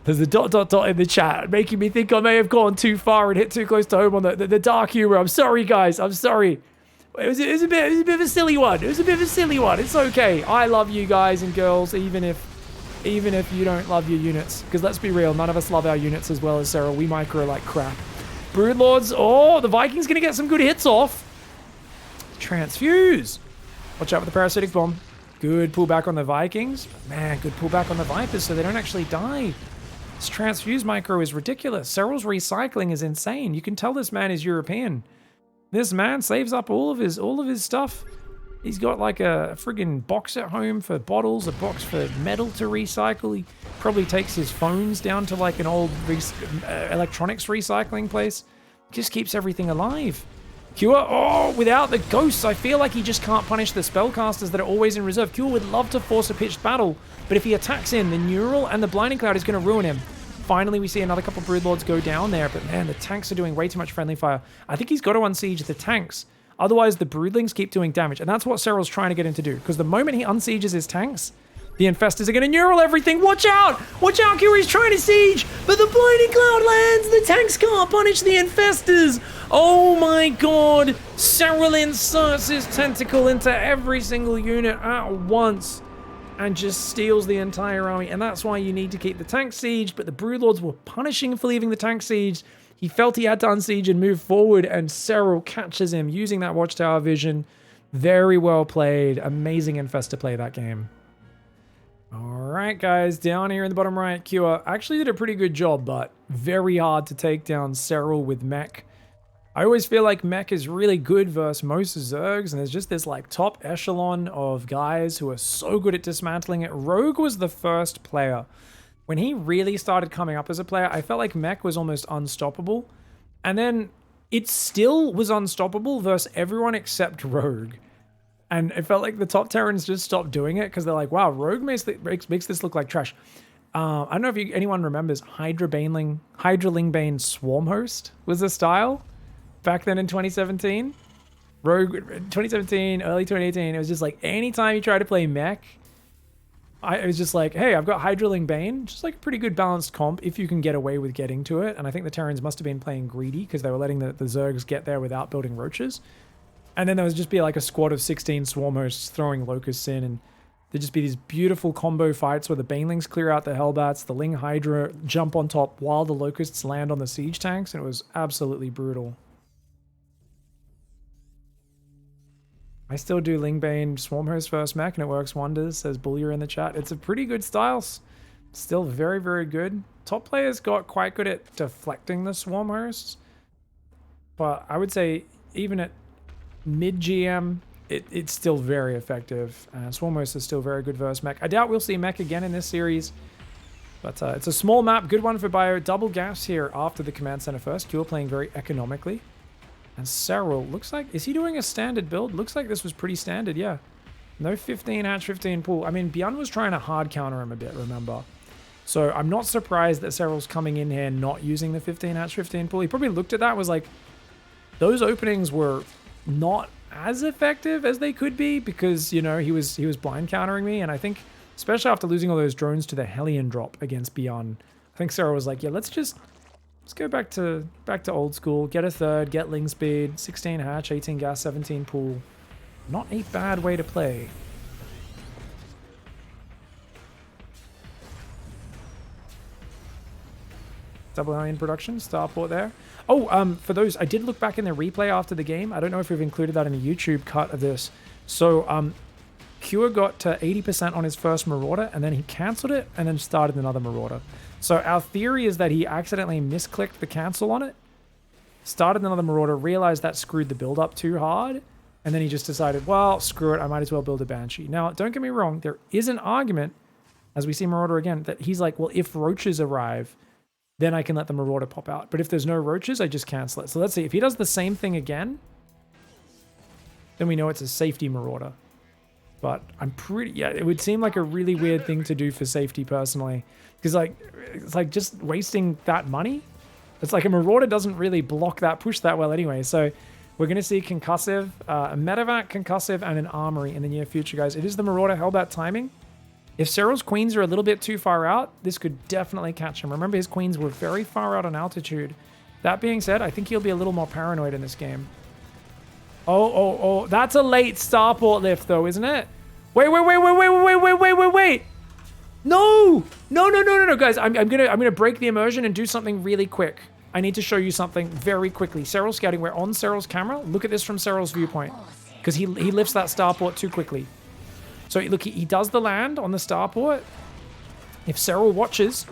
There's a ... in the chat, making me think I may have gone too far and hit too close to home on the dark humor. I'm sorry, guys. I'm sorry. It was a bit of a silly one. It was a bit of a silly one. It's okay. I love you guys and girls, even if you don't love your units. Because let's be real, none of us love our units as well as SERRAL. We micro like crap. Broodlords. Oh, the Vikings going to get some good hits off. Transfuse. Watch out for the Parasitic Bomb. Good pullback on the Vikings. Man, good pullback on the Vipers so they don't actually die. This Transfuse micro is ridiculous. SERRAL's recycling is insane. You can tell this man is European. This man saves up all of his stuff. He's got like a friggin' box at home for bottles, a box for metal to recycle. He probably takes his phones down to like an old electronics recycling place. Just keeps everything alive. Cure, oh, without the ghosts, I feel like he just can't punish the spellcasters that are always in reserve. Cure would love to force a pitched battle, but if he attacks in, the Neural and the Blinding Cloud is going to ruin him. Finally, we see another couple Broodlords go down there, but man, the tanks are doing way too much friendly fire. I think he's got to unsiege the tanks. Otherwise, the Broodlings keep doing damage, and that's what SERRAL's trying to get him to do, because the moment he unsieges his tanks, the Infestors are going to Neural everything. Watch out! Watch out, Curie's trying to siege, but the Blinding Cloud lands! The tanks can't punish the Infestors! Oh my god! SERRAL inserts his tentacle into every single unit at once and just steals the entire army, and that's why you need to keep the tank siege, but the Broodlords were punishing for leaving the tank siege. He felt he had to unsiege and move forward, and SERRAL catches him using that Watchtower vision. Very well played. Amazing Infestor play that game. Alright guys, down here in the bottom right, Cure actually did a pretty good job, but very hard to take down SERRAL with mech. I always feel like mech is really good versus most Zergs, and there's just this like top echelon of guys who are so good at dismantling it. Rogue was the first player. When he really started coming up as a player, I felt like mech was almost unstoppable. And then it still was unstoppable versus everyone except Rogue. And it felt like the top Terrans just stopped doing it because they're like, wow, Rogue makes this look like trash. I don't know if anyone remembers Hydralingbane Swarm Host was the style back then in 2017. Rogue, 2017, early 2018, it was just like anytime you try to play mech, it was just like, hey, I've got Hydralingbane, just like a pretty good balanced comp if you can get away with getting to it. And I think the Terrans must have been playing greedy because they were letting the Zergs get there without building roaches. And then there would just be like a squad of 16 Swarm Hosts throwing Locusts in, and there'd just be these beautiful combo fights where the Banelings clear out the Hellbats, the Ling Hydra jump on top while the Locusts land on the siege tanks, and it was absolutely brutal. I still do Lingbane Swarmhost first mech, and it works wonders, says Bullier in the chat. It's a pretty good style. Still very, very good. Top players got quite good at deflecting the Swarmhosts, but I would say even at mid-GM, it's still very effective. Swarmhost is still very good versus mech. I doubt we'll see mech again in this series, but it's a small map. Good one for Bio. Double gas here after the command center first. Cure playing very economically. And SERRAL, looks like, is he doing a standard build? Looks like this was pretty standard, yeah. No 15 hatch, 15 pull. I mean, Bjorn was trying to hard counter him a bit, remember? So I'm not surprised that SERRAL's coming in here not using the 15 hatch, 15 pull. He probably looked at that and was like, those openings were not as effective as they could be because, you know, he was blind countering me. And I think, especially after losing all those drones to the Hellion drop against Bjorn, I think SERRAL was like, yeah, let's go back to old school, get a third, get Ling speed, 16 hatch, 18 gas, 17 pool. Not a bad way to play. Double Alien production, Starport there. Oh, for those, I did look back in the replay after the game. I don't know if we've included that in the YouTube cut of this. So, Cure got to 80% on his first Marauder, and then he cancelled it, and then started another Marauder. So our theory is that he accidentally misclicked the cancel on it, started another Marauder, realized that screwed the build up too hard, and then he just decided, well, screw it, I might as well build a Banshee. Now, don't get me wrong, there is an argument, as we see Marauder again, that he's like, well, if roaches arrive, then I can let the Marauder pop out. But if there's no roaches, I just cancel it. So let's see, if he does the same thing again, then we know it's a safety Marauder. But I'm pretty, yeah, it would seem like a really weird thing to do for safety personally. Because like, it's like just wasting that money. It's like a Marauder doesn't really block that push that well anyway. So we're going to see Concussive, a Medevac, Concussive, and an Armory in the near future, guys. It is the Marauder Hellbat timing. If Serral's queens are a little bit too far out, this could definitely catch him. Remember, his queens were very far out on altitude. That being said, I think he'll be a little more paranoid in this game. Oh, that's a late starport lift though, isn't it? Wait. No, guys, I'm gonna break the immersion and do something really quick. I need to show you something very quickly. Serral scouting, we're on Serral's camera. Look at this from Serral's viewpoint, because he lifts that starport too quickly. So look, he does the land on the starport. If Serral watches,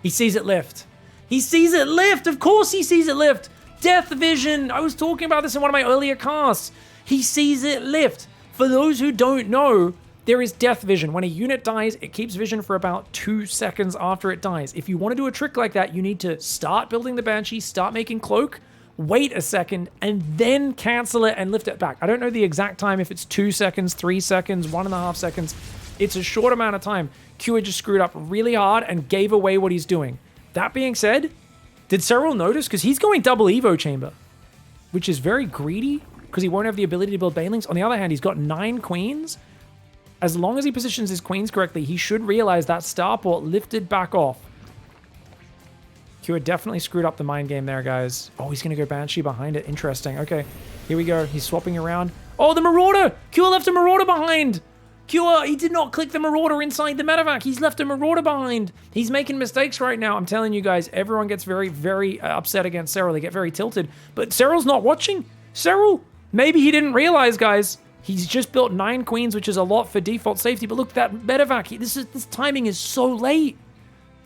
he sees it lift. He sees it lift. Of course he sees it lift. Death vision. I was talking about this in one of my earlier casts. He sees it lift. For those who don't know, there is death vision. When a unit dies, it keeps vision for about 2 seconds after it dies. If you want to do a trick like that, you need to start building the Banshee, start making Cloak, wait a second, and then cancel it and lift it back. I don't know the exact time, if it's 2 seconds, 3 seconds, 1.5 seconds. It's a short amount of time. Kua just screwed up really hard and gave away what he's doing. That being said, did Serral notice? Because he's going double Evo Chamber, which is very greedy because he won't have the ability to build Banelings. On the other hand, he's got 9 queens. As long as he positions his queens correctly, he should realize that starport lifted back off. Kua definitely screwed up the mind game there, guys. Oh, he's going to go Banshee behind it. Interesting. Okay, here we go. He's swapping around. Oh, the Marauder! Kua left a Marauder behind! Kua, he did not click the Marauder inside the Medevac. He's left a Marauder behind. He's making mistakes right now. I'm telling you guys, everyone gets very, very upset against Serral. They get very tilted. But Serral's not watching. Serral, maybe he didn't realize, guys. He's just built 9 queens, which is a lot for default safety. But look, that Medevac, this timing is so late.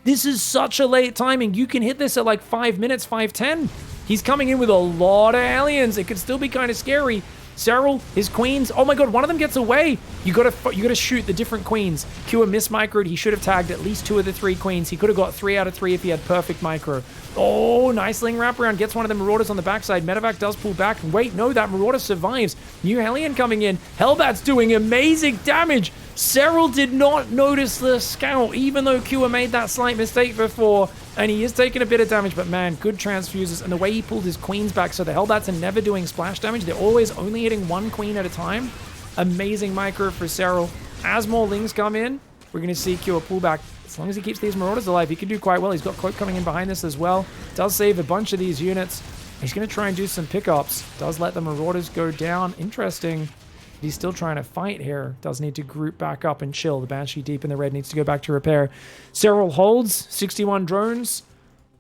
This is such a late timing. You can hit this at like 5 minutes, 5:10. He's coming in with a lot of aliens. It could still be kind of scary. Serral, his queens. Oh my god, one of them gets away. You gotta shoot the different queens. Kua microed. He should have tagged at least 2 of the 3 queens. He could have got 3 out of 3 if he had perfect micro. Oh, nice ling wraparound. Gets one of the Marauders on the backside. Medevac does pull back. Wait, no, that Marauder survives. New Hellion coming in. Hellbat's doing amazing damage. Serral did not notice the scout, even though Kua made that slight mistake before. And he is taking a bit of damage, but man, good transfuses. And the way he pulled his queens back, so the Hellbats are never doing splash damage. They're always only hitting 1 queen at a time. Amazing micro for Serral. As more lings come in, we're going to see Kua pull back. As long as he keeps these Marauders alive, he can do quite well. He's got Cloak coming in behind this as well. Does save a bunch of these units. He's going to try and do some pickups. Does let the Marauders go down. Interesting. He's still trying to fight here. Does need to group back up and chill. The Banshee deep in the red needs to go back to repair. Serral holds 61 drones.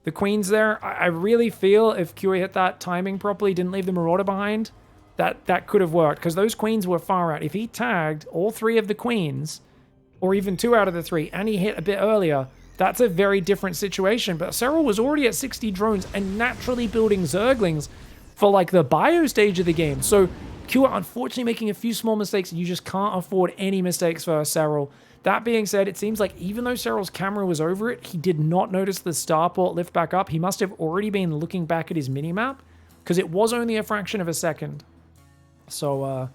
The queen's there. I really feel if Kua hit that timing properly, didn't leave the Marauder behind, that could have worked, because those queens were far out. If he tagged all 3 of the queens, or even 2 out of the 3, and he hit a bit earlier, that's a very different situation. But Serral was already at 60 drones and naturally building Zerglings for like the bio stage of the game. So Kua unfortunately making a few small mistakes, and you just can't afford any mistakes for Serral. That being said, it seems like even though Serral's camera was over it, he did not notice the starport lift back up. He must have already been looking back at his minimap, because it was only a fraction of a second. So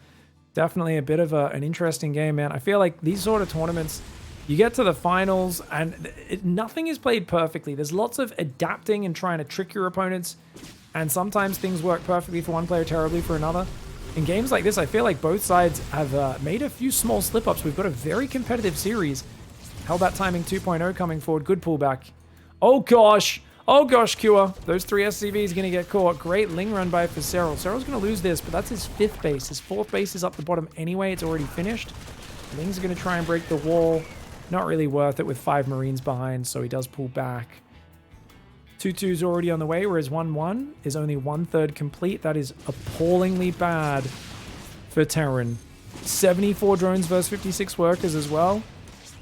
definitely a bit of an interesting game, man. I feel like these sort of tournaments, you get to the finals and nothing is played perfectly. There's lots of adapting and trying to trick your opponents, and sometimes things work perfectly for one player, terribly for another. In games like this, I feel like both sides have made a few small slip-ups. We've got a very competitive series. Hellbat timing 2.0 coming forward. Good pullback. Oh gosh. Oh gosh, Kua. Those 3 SCVs going to get caught. Great ling run by for Serral. Serral's going to lose this, but that's his 5th base. His 4th base is up the bottom anyway. It's already finished. Ling's going to try and break the wall. Not really worth it with 5 Marines behind, so he does pull back. 2-2's already on the way, whereas 1-1 is only 1/3 complete. That is appallingly bad for Terran. 74 drones versus 56 workers as well.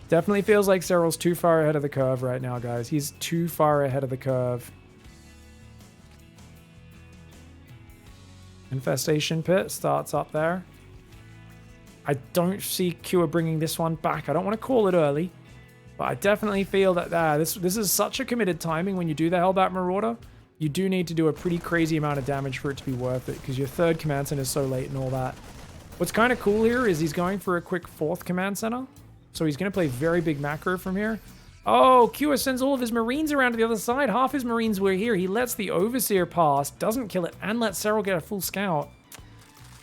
Definitely feels like Serral's too far ahead of the curve right now, guys. He's too far ahead of the curve. Infestation Pit starts up there. I don't see Cure bringing this one back. I don't want to call it early, but I definitely feel that this is such a committed timing when you do the Hellbat Marauder. You do need to do a pretty crazy amount of damage for it to be worth it, because your third command center is so late and all that. What's kind of cool here is he's going for a quick fourth command center. So he's going to play very big macro from here. Oh, Cure sends all of his Marines around to the other side. Half his Marines were here. He lets the Overseer pass, doesn't kill it, and lets Serral get a full scout.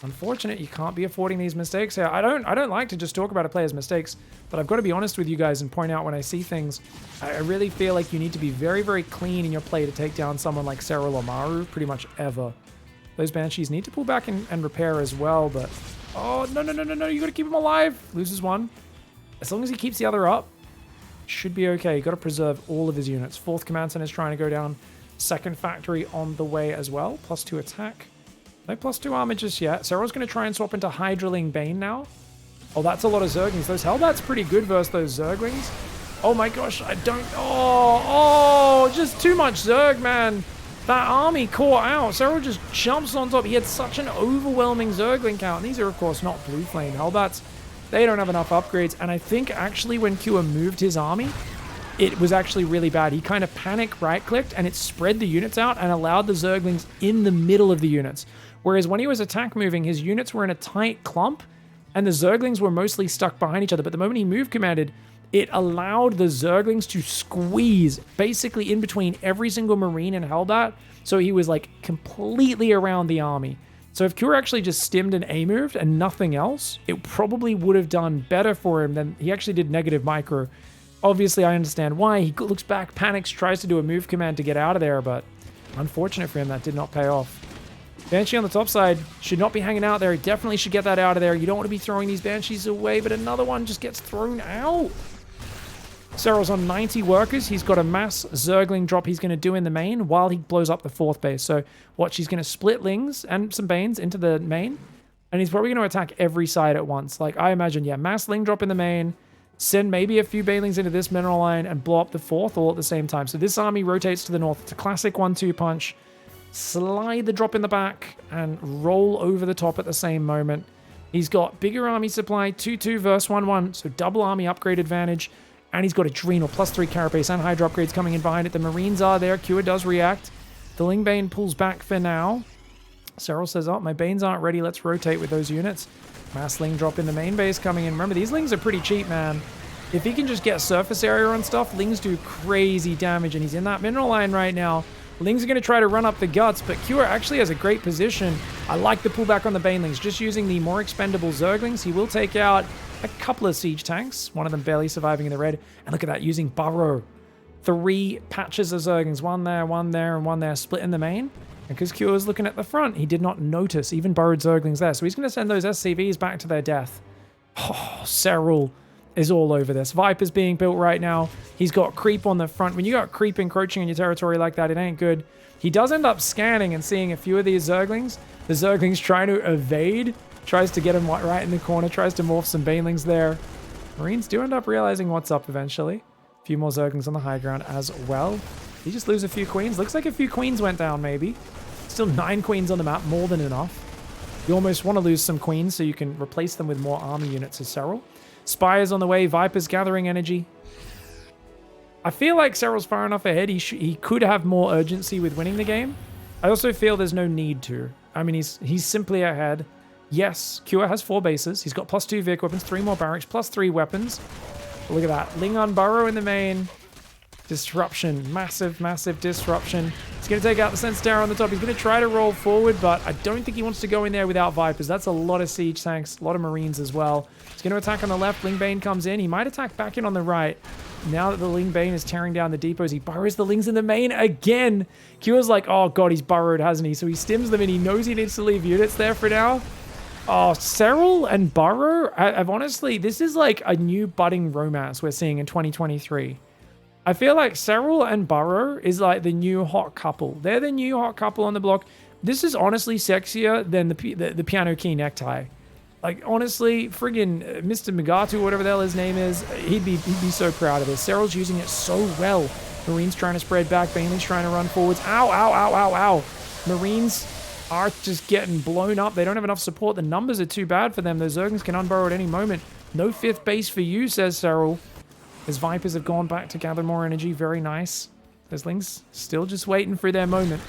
Unfortunate, you can't be affording these mistakes here. I don't like to just talk about a player's mistakes, but I've got to be honest with you guys and point out when I see things. I really feel like you need to be very, very clean in your play to take down someone like SERRAL or Maru pretty much ever. Those Banshees need to pull back and repair as well, but... Oh, no, you got to keep him alive. Loses one. As long as he keeps the other up, should be okay. You got to preserve all of his units. Fourth command center is trying to go down. Second factory on the way as well. +2 attack. No +2 armor just yet. Serral's going to try and swap into Hydraling Bane now. Oh, that's a lot of Zerglings. Those Hellbats pretty good versus those Zerglings. Oh my gosh, I don't... Oh, just too much Zerg, man. That army caught out. Serral just jumps on top. He had such an overwhelming Zergling count. And these are, of course, not Blue Flame Hellbats. They don't have enough upgrades. And I think, actually, when Cure moved his army, it was actually really bad. He kind of panic right-clicked, and it spread the units out and allowed the Zerglings in the middle of the units. Whereas when he was attack moving, his units were in a tight clump, and the Zerglings were mostly stuck behind each other. But the moment he move commanded, it allowed the Zerglings to squeeze basically in between every single Marine and Hellbat. So he was like completely around the army. So if Cure actually just stimmed and A-moved and nothing else, it probably would have done better for him than he actually did negative micro. Obviously, I understand why. He looks back, panics, tries to do a move command to get out of there, but unfortunate for him, that did not pay off. Banshee on the top side should not be hanging out there. He definitely should get that out of there. You don't want to be throwing these Banshees away, but another one just gets thrown out. Serral's on 90 workers. He's got a mass Zergling drop he's going to do in the main while he blows up the fourth base. So watch, he's going to split Lings and some Banes into the main, and he's probably going to attack every side at once. Like, I imagine, yeah, mass Ling drop in the main, send maybe a few Banelings into this mineral line, and blow up the fourth all at the same time. So this army rotates to the north. It's a classic 1-2 punch. Slide the drop in the back and roll over the top at the same moment. He's got bigger army supply, 2-2 versus 1-1, so double army upgrade advantage. And he's got Adrenal, +3 Carapace, and Hydra upgrades coming in behind it. The Marines are there. Cure does react. The Ling Bane pulls back for now. Serral says, oh, my Banes aren't ready. Let's rotate with those units. Mass Ling drop in the main base coming in. Remember, these Lings are pretty cheap, man. If he can just get surface area on stuff, Lings do crazy damage, and he's in that mineral line right now. Lings are going to try to run up the guts, but Cure actually has a great position. I like the pullback on the Banelings. Just using the more expendable Zerglings, he will take out a couple of siege tanks, one of them barely surviving in the red. And look at that, using Burrow. 3 patches of Zerglings, one there, and one there, split in the main. And because Cure's looking at the front, he did not notice even burrowed Zerglings there. So he's going to send those SCVs back to their death. Oh, Serral is all over this. Viper's being built right now. He's got creep on the front. When you got creep encroaching on your territory like that, it ain't good. He does end up scanning and seeing a few of these Zerglings. The Zerglings trying to evade. Tries to get him right in the corner. Tries to morph some Banelings there. Marines do end up realizing what's up eventually. A few more Zerglings on the high ground as well. He just lose a few Queens. Looks like a few Queens went down maybe. Still 9 Queens on the map. More than enough. You almost want to lose some Queens so you can replace them with more army units as Serral. Spires on the way. Viper's gathering energy. I feel like Serral's far enough ahead. He could have more urgency with winning the game. I also feel there's no need to. I mean, he's simply ahead. Yes, Cure has 4 bases. He's got +2 vehicle weapons, 3 more barracks, +3 weapons. But look at that. Ling on Burrow in the main. Disruption. Massive, massive disruption. He's going to take out the Sense on the top. He's going to try to roll forward, but I don't think he wants to go in there without Vipers. That's a lot of siege tanks, a lot of Marines as well. He's going to attack on the left. Ling Bane comes in. He might attack back in on the right. Now that the Ling Bane is tearing down the depots, he burrows the Lings in the main again. Cure's like, oh god, he's burrowed, hasn't he? So he stims them and he knows he needs to leave units there for now. Oh, Serral and Burrow? I've honestly, this is like a new budding romance we're seeing in 2023. I feel like Serral and Burrow is like the new hot couple. They're the new hot couple on the block. This is honestly sexier than the piano key necktie. Like, honestly, friggin' Mr. Megatu, whatever the hell his name is, he'd be so proud of this. Serral's using it so well. Marines trying to spread back. Baneling's trying to run forwards. Ow, ow, ow, ow, ow. Marines are just getting blown up. They don't have enough support. The numbers are too bad for them. Those Zerglings can unburrow at any moment. No 5th base for you, says SERRAL. His Vipers have gone back to gather more energy. Very nice. Those Lings still just waiting for their moment.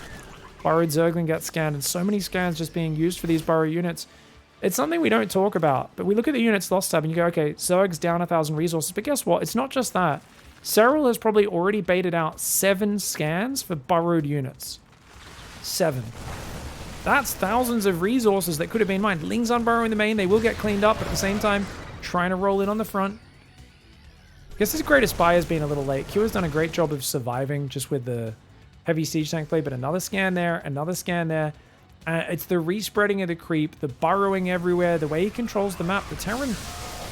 Burrowed Zergling gets scanned, and so many scans just being used for these burrow units. It's something we don't talk about, but we look at the units lost tab and you go, okay, Zerg's down 1,000 resources, but guess what? It's not just that. SERRAL has probably already baited out 7 scans for burrowed units. 7. That's thousands of resources that could have been mined. Lings unburrowing the main, they will get cleaned up, but at the same time, trying to roll in on the front. I guess this Great Spy has been a little late. Q has done a great job of surviving just with the heavy siege tank play, but another scan there, another scan there. It's the respreading of the creep, the burrowing everywhere, the way he controls the map. The Terran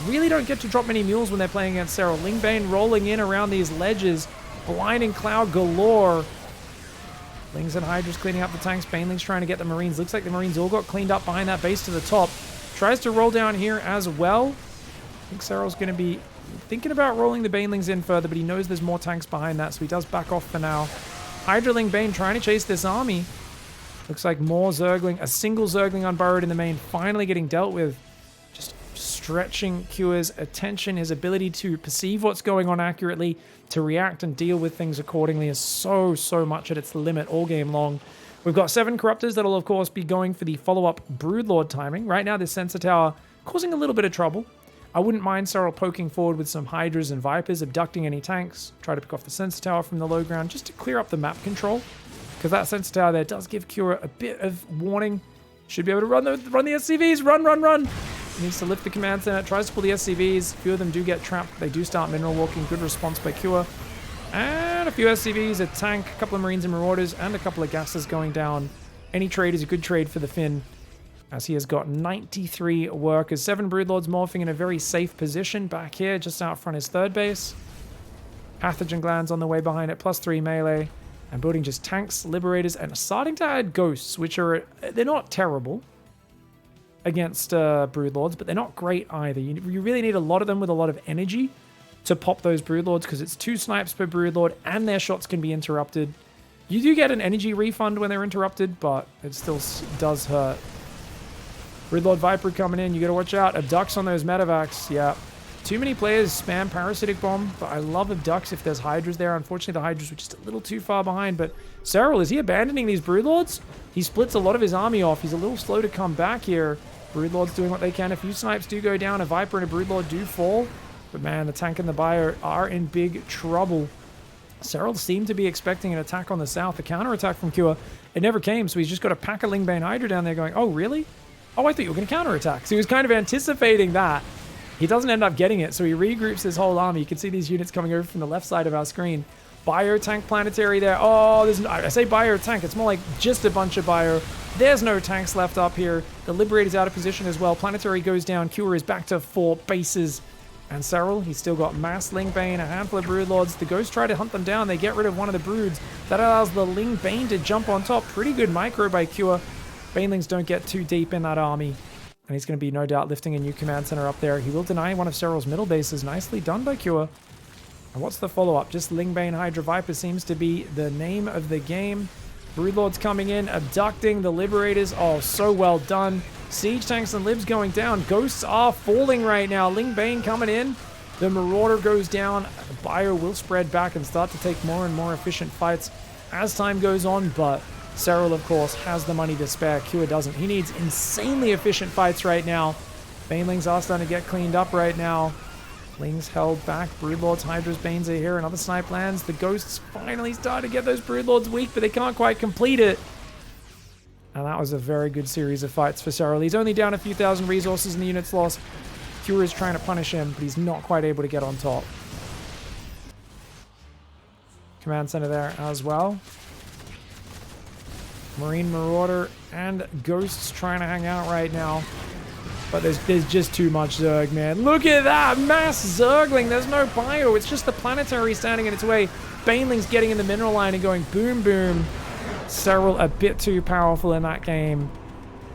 really don't get to drop many mules when they're playing against SERRAL. Lingbane rolling in around these ledges, blinding cloud galore. Lings and Hydras cleaning up the tanks. Banelings trying to get the Marines. Looks like the Marines all got cleaned up behind that base to the top. Tries to roll down here as well. I think SERRAL's going to be thinking about rolling the Banelings in further, but he knows there's more tanks behind that, so he does back off for now. Hydraling Bane trying to chase this army. Looks like more Zergling, a single Zergling unburrowed in the main, finally getting dealt with. Just stretching Cure's attention, his ability to perceive what's going on accurately, to react and deal with things accordingly is so much at its limit all game long. We've got 7 Corruptors that'll, of course, be going for the follow-up Broodlord timing. Right now, this Sensor Tower causing a little bit of trouble. I wouldn't mind SERRAL poking forward with some Hydras and Vipers, abducting any tanks, try to pick off the Sensor Tower from the low ground just to clear up the map control. Because that Sensor Tower there does give Cure a bit of warning. Should be able to run the SCVs. Run. He needs to lift the command center. Tries to pull the SCVs. A few of them do get trapped. They do start mineral walking. Good response by Cure. And a few SCVs, a tank, a couple of Marines and Marauders, and a couple of gases going down. Any trade is a good trade for the Finn, as he has got 93 workers. 7 Broodlords morphing in a very safe position back here, just out front his 3rd base. Pathogen Glands on the way behind it, +3 melee. And building just tanks, liberators, and starting to add ghosts, which are, they're not terrible against Broodlords, but they're not great either. You really need a lot of them with a lot of energy to pop those Broodlords, because it's 2 snipes per Broodlord, and their shots can be interrupted. You do get an energy refund when they're interrupted, but it still does hurt. Broodlord Viper coming in, you gotta watch out. Abducts on those medevacs, yeah. Too many players spam Parasitic Bomb, but I love Abducts if there's Hydras there. Unfortunately, the Hydras were just a little too far behind, but SERRAL, is he abandoning these Broodlords? He splits a lot of his army off. He's a little slow to come back here. Broodlords doing what they can. A few snipes do go down. A Viper and a Broodlord do fall. But man, the tank and the Bio are in big trouble. SERRAL seemed to be expecting an attack on the south, a counterattack from Cure. It never came, so he's just got a pack of Lingbane Hydra down there going, oh, really? Oh, I thought you were going to counterattack. So he was kind of anticipating that. He doesn't end up getting it, so he regroups his whole army. You can see these units coming over from the left side of our screen. Bio tank planetary there. Oh, I say bio tank. It's more like just a bunch of bio. There's no tanks left up here. The Liberator's out of position as well. Planetary goes down. Cure is back to 4 bases. And SERRAL, he's still got Mass Lingbane, a handful of Broodlords. The Ghosts try to hunt them down. They get rid of one of the Broods. That allows the Lingbane to jump on top. Pretty good micro by Cure. Banelings don't get too deep in that army. And he's going to be, no doubt, lifting a new command center up there. He will deny one of SERRAL's middle bases. Nicely done by Cure. And what's the follow-up? Just Lingbane Hydra Viper seems to be the name of the game. Broodlords coming in, abducting the Liberators. Oh, so well done. Siege tanks and libs going down. Ghosts are falling right now. Lingbane coming in. The Marauder goes down. The Bio will spread back and start to take more and more efficient fights as time goes on, but SERRAL, of course, has the money to spare. Cure doesn't. He needs insanely efficient fights right now. Banelings are starting to get cleaned up right now. Lings held back. Broodlords, Hydras, Banes are here. Another snipe lands. The Ghosts finally start to get those Broodlords weak, but they can't quite complete it. And that was a very good series of fights for SERRAL. He's only down a few thousand resources in the units lost. Cure is trying to punish him, but he's not quite able to get on top. Command center there as well. Marine Marauder and Ghosts trying to hang out right now. But there's just too much Zerg, man. Look at that! Mass Zergling! There's no bio. It's just the planetary standing in its way. Banelings getting in the mineral line and going boom, boom. SERRAL a bit too powerful in that game.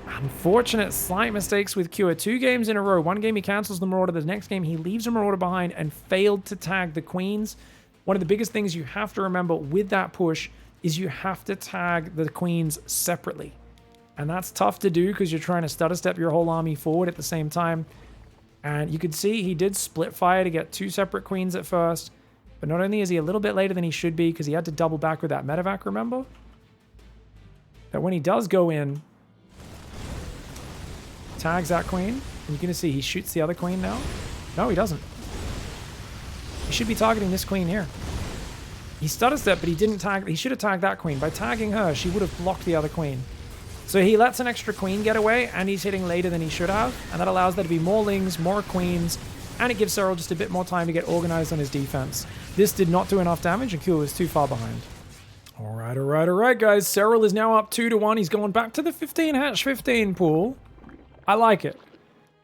Unfortunate slight mistakes with Cure. 2 games in a row. One game he cancels the Marauder. The next game he leaves a Marauder behind and failed to tag the Queens. One of the biggest things you have to remember with that push is you have to tag the Queens separately. And that's tough to do because you're trying to stutter step your whole army forward at the same time. And you could see he did split fire to get 2 separate queens at first. But not only is he a little bit later than he should be because he had to double back with that medevac, remember? But when he does go in, tags that queen. And you're going to see he shoots the other queen now. No, he doesn't. He should be targeting this queen here. He stutter stepped, but he didn't tag. He should have tagged that queen. By tagging her, she would have blocked the other queen. So he lets an extra queen get away, and he's hitting later than he should have. And that allows there to be more lings, more queens, and it gives SERRAL just a bit more time to get organized on his defense. This did not do enough damage, and Kua was too far behind. All right, guys. SERRAL is now up 2-1. He's going back to the 15 hatch 15 pool. I like it.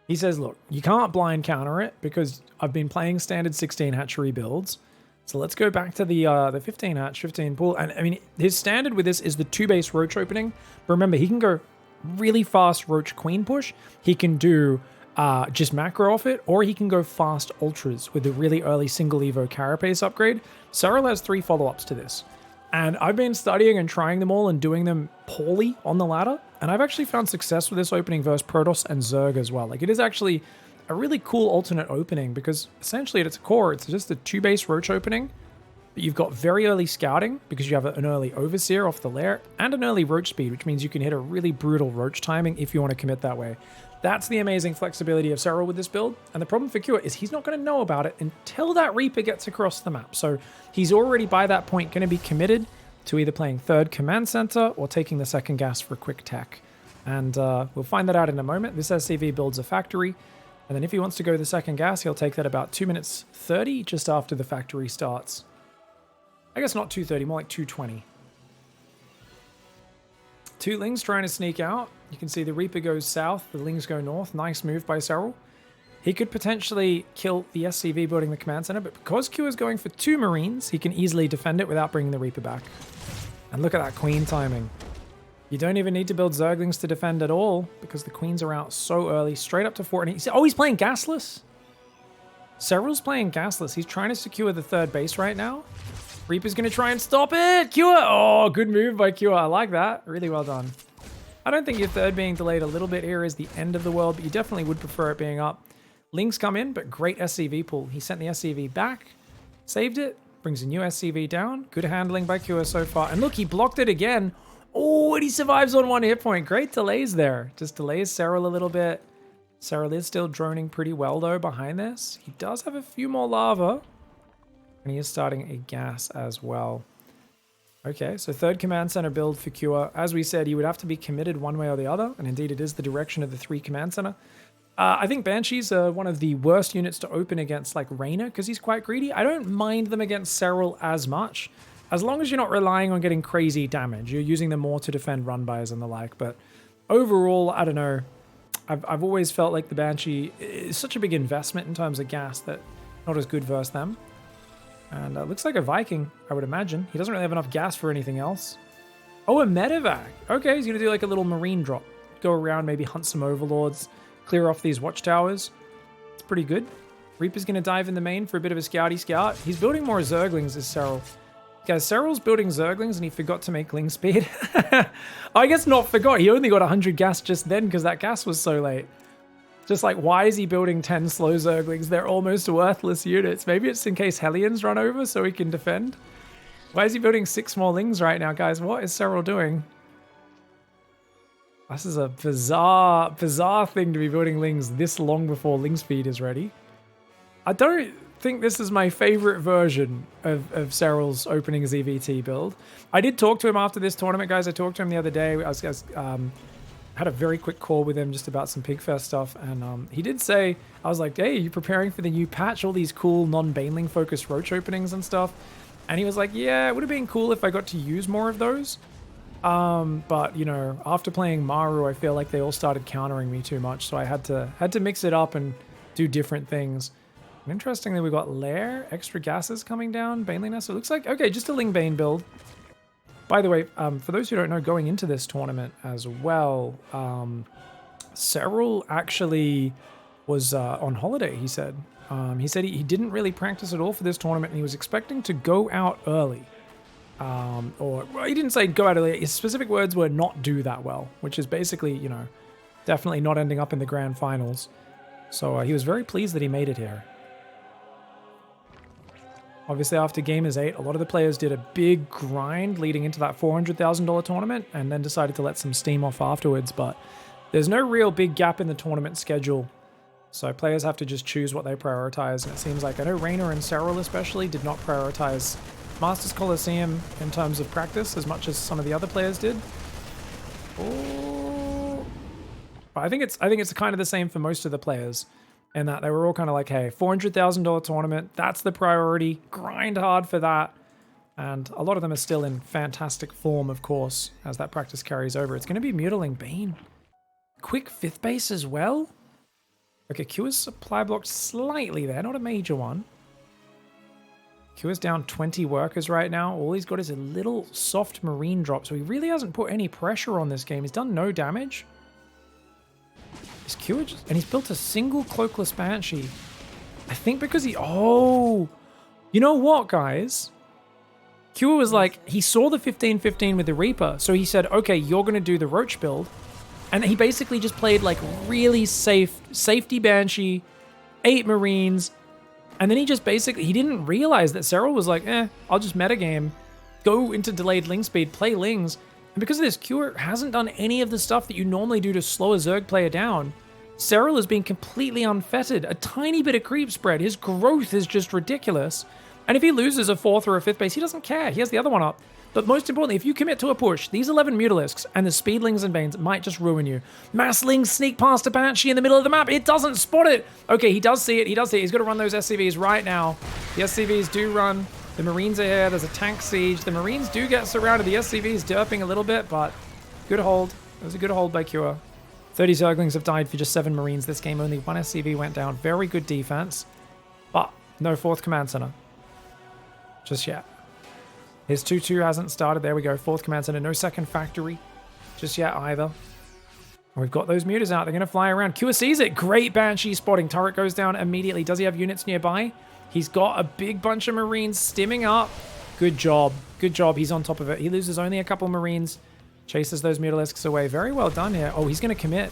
He says, look, you can't blind counter it because I've been playing standard 16 hatchery builds. So let's go back to the 15 hatch 15 pool. And I mean, his standard with this is the 2-base roach opening. But remember, he can go really fast roach queen push. He can do just macro off it, or he can go fast ultras with the really early single evo carapace upgrade. SERRAL has 3 follow-ups to this. And I've been studying and trying them all and doing them poorly on the ladder. And I've actually found success with this opening versus Protoss and Zerg as well. Like, it is actually a really cool alternate opening because essentially at its core, it's just a 2-base roach opening. But you've got very early scouting because you have an early overseer off the lair and an early roach speed, which means you can hit a really brutal roach timing if you want to commit that way. That's the amazing flexibility of SERRAL with this build. And the problem for Kua is he's not going to know about it until that Reaper gets across the map. So he's already by that point going to be committed to either playing 3rd command center or taking the 2nd gas for quick tech. And we'll find that out in a moment. This SCV builds a factory. And then if he wants to go the 2nd gas, he'll take that about 2 minutes 30 just after the factory starts. I guess not 2:30, more like 2:20. 2 lings trying to sneak out. You can see the Reaper goes south, the lings go north. Nice move by SERRAL. He could potentially kill the SCV building the command center, but because Q is going for 2 Marines, he can easily defend it without bringing the Reaper back. And look at that queen timing. You don't even need to build Zerglings to defend at all because the queens are out so early, straight up to 4. And he's playing gasless. SERRAL's playing gasless. He's trying to secure the 3rd base right now. Reaper's going to try and stop it. Kua. Oh, good move by Kua. I like that. Really well done. I don't think your 3rd being delayed a little bit here is the end of the world, but you definitely would prefer it being up. Lings come in, but great SCV pull. He sent the SCV back, saved it, brings a new SCV down. Good handling by Kua so far. And look, he blocked it again. Oh, and he survives on 1 hit point. Great delays there. Just delays SERRAL a little bit. SERRAL is still droning pretty well, though, behind this. He does have a few more lava. And he is starting a gas as well. Okay, so 3rd command center build for Kua. As we said, he would have to be committed one way or the other. And indeed, it is the direction of the 3 command center. I think Banshees are one of the worst units to open against, like Reyna, because he's quite greedy. I don't mind them against SERRAL as much, as long as you're not relying on getting crazy damage. You're using them more to defend run-bys and the like. But overall, I don't know. I've always felt like the Banshee is such a big investment in terms of gas that not as good versus them. And looks like a Viking, I would imagine. He doesn't really have enough gas for anything else. Oh, a medevac. Okay, he's going to do like a little marine drop. Go around, maybe hunt some overlords, clear off these watchtowers. It's pretty good. Reaper's going to dive in the main for a bit of a scouty scout. He's building more Zerglings as SERRAL. Guys, SERRAL's building Zerglings and he forgot to make Ling speed. I guess not forgot. He only got 100 gas just then because that gas was so late. Just like, why is he building 10 slow Zerglings? They're almost worthless units. Maybe it's in case Hellions run over so he can defend. Why is he building 6 more Lings right now, guys? What is SERRAL doing? This is a bizarre thing to be building Lings this long before Ling speed is ready. I don't think this is my favorite version of SERRAL's opening ZvT build. I did talk to him after this tournament, guys. I talked to him the other day. Had a very quick call with him just about some Pigfest stuff, and he did say, I was like, hey, are you preparing for the new patch, all these cool non-Baneling focused roach openings and stuff? And he was like, yeah, it would have been cool if I got to use more of those. But, you know, after playing Maru, I feel like they all started countering me too much, so I had to mix it up and do different things. And interestingly, we got Lair, extra gases coming down, Baneling Nest. So it looks like, okay, just a Ling Bane build. By the way, for those who don't know, going into this tournament as well, SERRAL actually was on holiday, he said. He said he didn't really practice at all for this tournament, and he was expecting to go out early. Or well, he didn't say go out of it. His specific words were not do that well, which is basically, you know, definitely not ending up in the grand finals. So he was very pleased that he made it here. Obviously, after Gamers 8, a lot of the players did a big grind leading into that $400,000 tournament and then decided to let some steam off afterwards. But there's no real big gap in the tournament schedule. So players have to just choose what they prioritize. And it seems like, I know Rainer and SERRAL especially did not prioritize Masters Coliseum in terms of practice as much as some of the other players did. Oh. I think it's kind of the same for most of the players. And that they were all kind of like, hey, $400,000 tournament, that's the priority. Grind hard for that. And a lot of them are still in fantastic form, of course, as that practice carries over. It's going to be Mutiling Bane. Quick 5th base as well. Okay, Q is supply blocked slightly there, not a major one. Q is down 20 workers right now. All he's got is a little soft marine drop, so he really hasn't put any pressure on this game. He's done no damage. Is Q just, and he's built a single cloakless Banshee. I think because he... Oh! You know what, guys? Q was like, he saw the 15-15 with the Reaper, so he said, okay, you're going to do the Roach build. And he basically just played like really safe, safety Banshee, 8 Marines, and then he just basically, he didn't realize that SERRAL was like, I'll just metagame, go into delayed Ling speed, play Lings. And because of this, Q hasn't done any of the stuff that you normally do to slow a Zerg player down. SERRAL has been completely unfettered. A tiny bit of creep spread. His growth is just ridiculous. And if he loses a 4th or a 5th base, he doesn't care. He has the other one up. But most importantly, if you commit to a push, these 11 Mutalisks and the Speedlings and Banes might just ruin you. Masslings sneak past a Banshee in the middle of the map. It doesn't spot it. Okay, he does see it. He does see it. He's got to run those SCVs right now. The SCVs do run. The Marines are here. There's a tank siege. The Marines do get surrounded. The SCVs derping a little bit, but good hold. It was a good hold by Cure. 30 Zerglings have died for just 7 Marines this game. Only 1 SCV went down. Very good defense, but no 4th command center just yet. His 2-2 hasn't started. There we go. 4th command center. No 2nd factory just yet either. We've got those mutas out. They're going to fly around. Cure sees it. Great Banshee spotting. Turret goes down immediately. Does he have units nearby? He's got a big bunch of Marines stimming up. Good job. Good job. He's on top of it. He loses only a couple Marines. Chases those Mutalisks away. Very well done here. Oh, he's going to commit.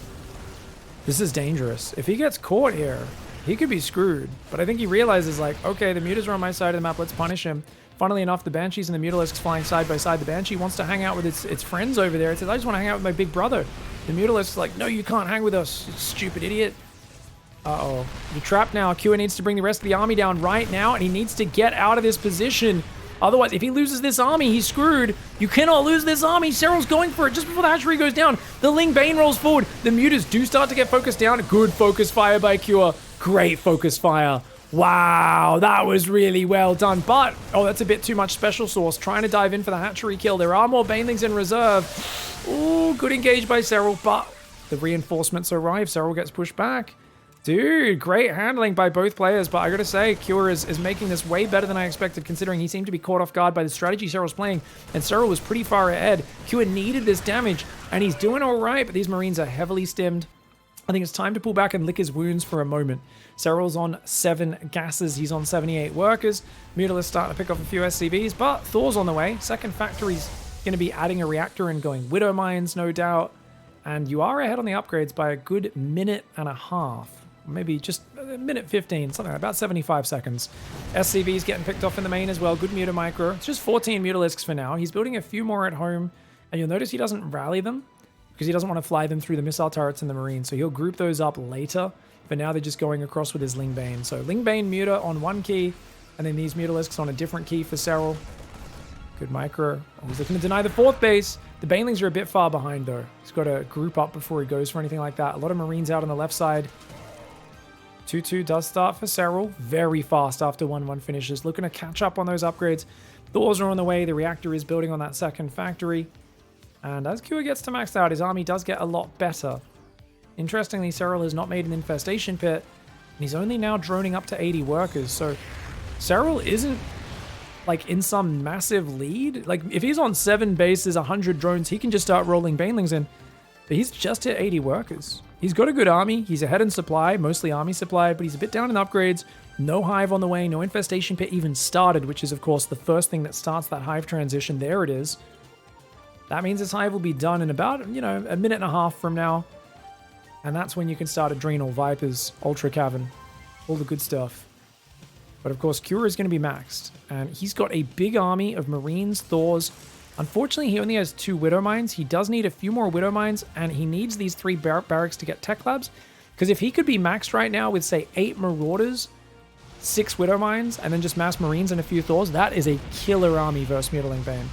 This is dangerous. If he gets caught here, he could be screwed. But I think he realizes, like, okay, the mutas are on my side of the map. Let's punish him. Funnily enough, the Banshees and the Mutalisks flying side by side. The Banshee wants to hang out with its friends over there. It says, I just want to hang out with my big brother. The Mutalisk's like, no, you can't hang with us, you stupid idiot. Uh-oh. You're trapped now. Kua needs to bring the rest of the army down right now, and he needs to get out of this position. Otherwise, if he loses this army, he's screwed. You cannot lose this army. SERRAL's going for it just before the hatchery goes down. The Ling Bane rolls forward. The mutas do start to get focused down. Good focus fire by Kua. Great focus fire. Wow, that was really well done. But, oh, that's a bit too much special sauce. Trying to dive in for the hatchery kill. There are more Banelings in reserve. Ooh, good engage by SERRAL, but the reinforcements arrive. SERRAL gets pushed back. Dude, great handling by both players, but I gotta say, Cure is making this way better than I expected, considering he seemed to be caught off guard by the strategy SERRAL's playing, and SERRAL was pretty far ahead. Cure needed this damage, and he's doing alright, but these Marines are heavily stimmed. I think it's time to pull back and lick his wounds for a moment. SERRAL's on 7 gases, he's on 78 workers. Mutalisks starting to pick off a few SCVs, but Thor's on the way. 2nd factory's gonna be adding a reactor and going Widow Mines, no doubt. And you are ahead on the upgrades by a good minute and a half. Maybe just a minute 15, something like about 75 seconds. SCV's getting picked off in the main as well. Good Muta Micro. It's just 14 Mutalisks for now. He's building a few more at home, and you'll notice he doesn't rally them because he doesn't want to fly them through the missile turrets and the Marines, so he'll group those up later. For now, they're just going across with his Ling Bane. So Ling Bane Muta on one key, and then these Mutalisks on a different key for SERRAL. Good micro. Oh, he's looking to deny the 4th base. The Banelings are a bit far behind, though. He's got to group up before he goes for anything like that. A lot of Marines out on the left side. 2-2 does start for SERRAL. Very fast after 1-1 finishes. Looking to catch up on those upgrades. Thors are on the way. The reactor is building on that 2nd factory. And as Kua gets to max out, his army does get a lot better. Interestingly, SERRAL has not made an infestation pit. And he's only now droning up to 80 workers. So SERRAL isn't like in some massive lead. Like if he's on 7 bases, 100 drones, he can just start rolling Banelings in. But he's just hit 80 workers. He's got a good army. He's ahead in supply, mostly army supply, but he's a bit down in upgrades. No hive on the way, no infestation pit even started, which is, of course, the first thing that starts that hive transition. There it is. That means this hive will be done in about, you know, a minute and a half from now. And that's when you can start Adrenal, Vipers, Ultra Cavern, all the good stuff. But, of course, Cura is going to be maxed. And he's got a big army of Marines, Thors. Unfortunately, he only has 2 Widow Mines. He does need a few more Widow Mines, and he needs these 3 barracks to get Tech Labs. Because if he could be maxed right now with, say, 8 Marauders, 6 Widow Mines, and then just mass Marines and a few Thors, that is a killer army versus Mutiling Bane.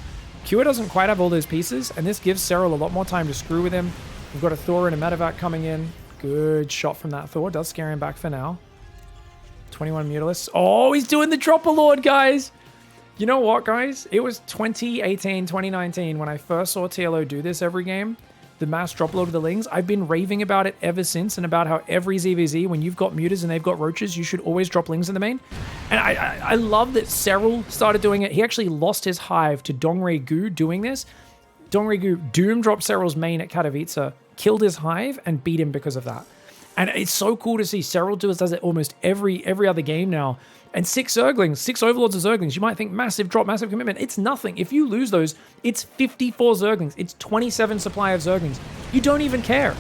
Cure doesn't quite have all those pieces, and this gives SERRAL a lot more time to screw with him. We've got a Thor and a Medevac coming in. Good shot from that Thor. Does scare him back for now. 21 Mutalisks. Oh, he's doing the Dropper Lord, guys! You know what, guys? It was 2018, 2019 when I first saw TLO do this every game. The mass drop load of the Lings. I've been raving about it ever since, and about how every ZvZ, when you've got Mutas and they've got Roaches, you should always drop Lings in the main. And I love that SERRAL started doing it. He actually lost his hive to Dongray Gu doing this. Dongray Gu doom dropped SERRAL's main at Katowice, killed his hive, and beat him because of that. And it's so cool to see SERRAL does it almost every other game now. And 6 Zerglings, 6 Overlords of Zerglings. You might think massive drop, massive commitment. It's nothing. If you lose those, it's 54 Zerglings. It's 27 supply of Zerglings. You don't even care.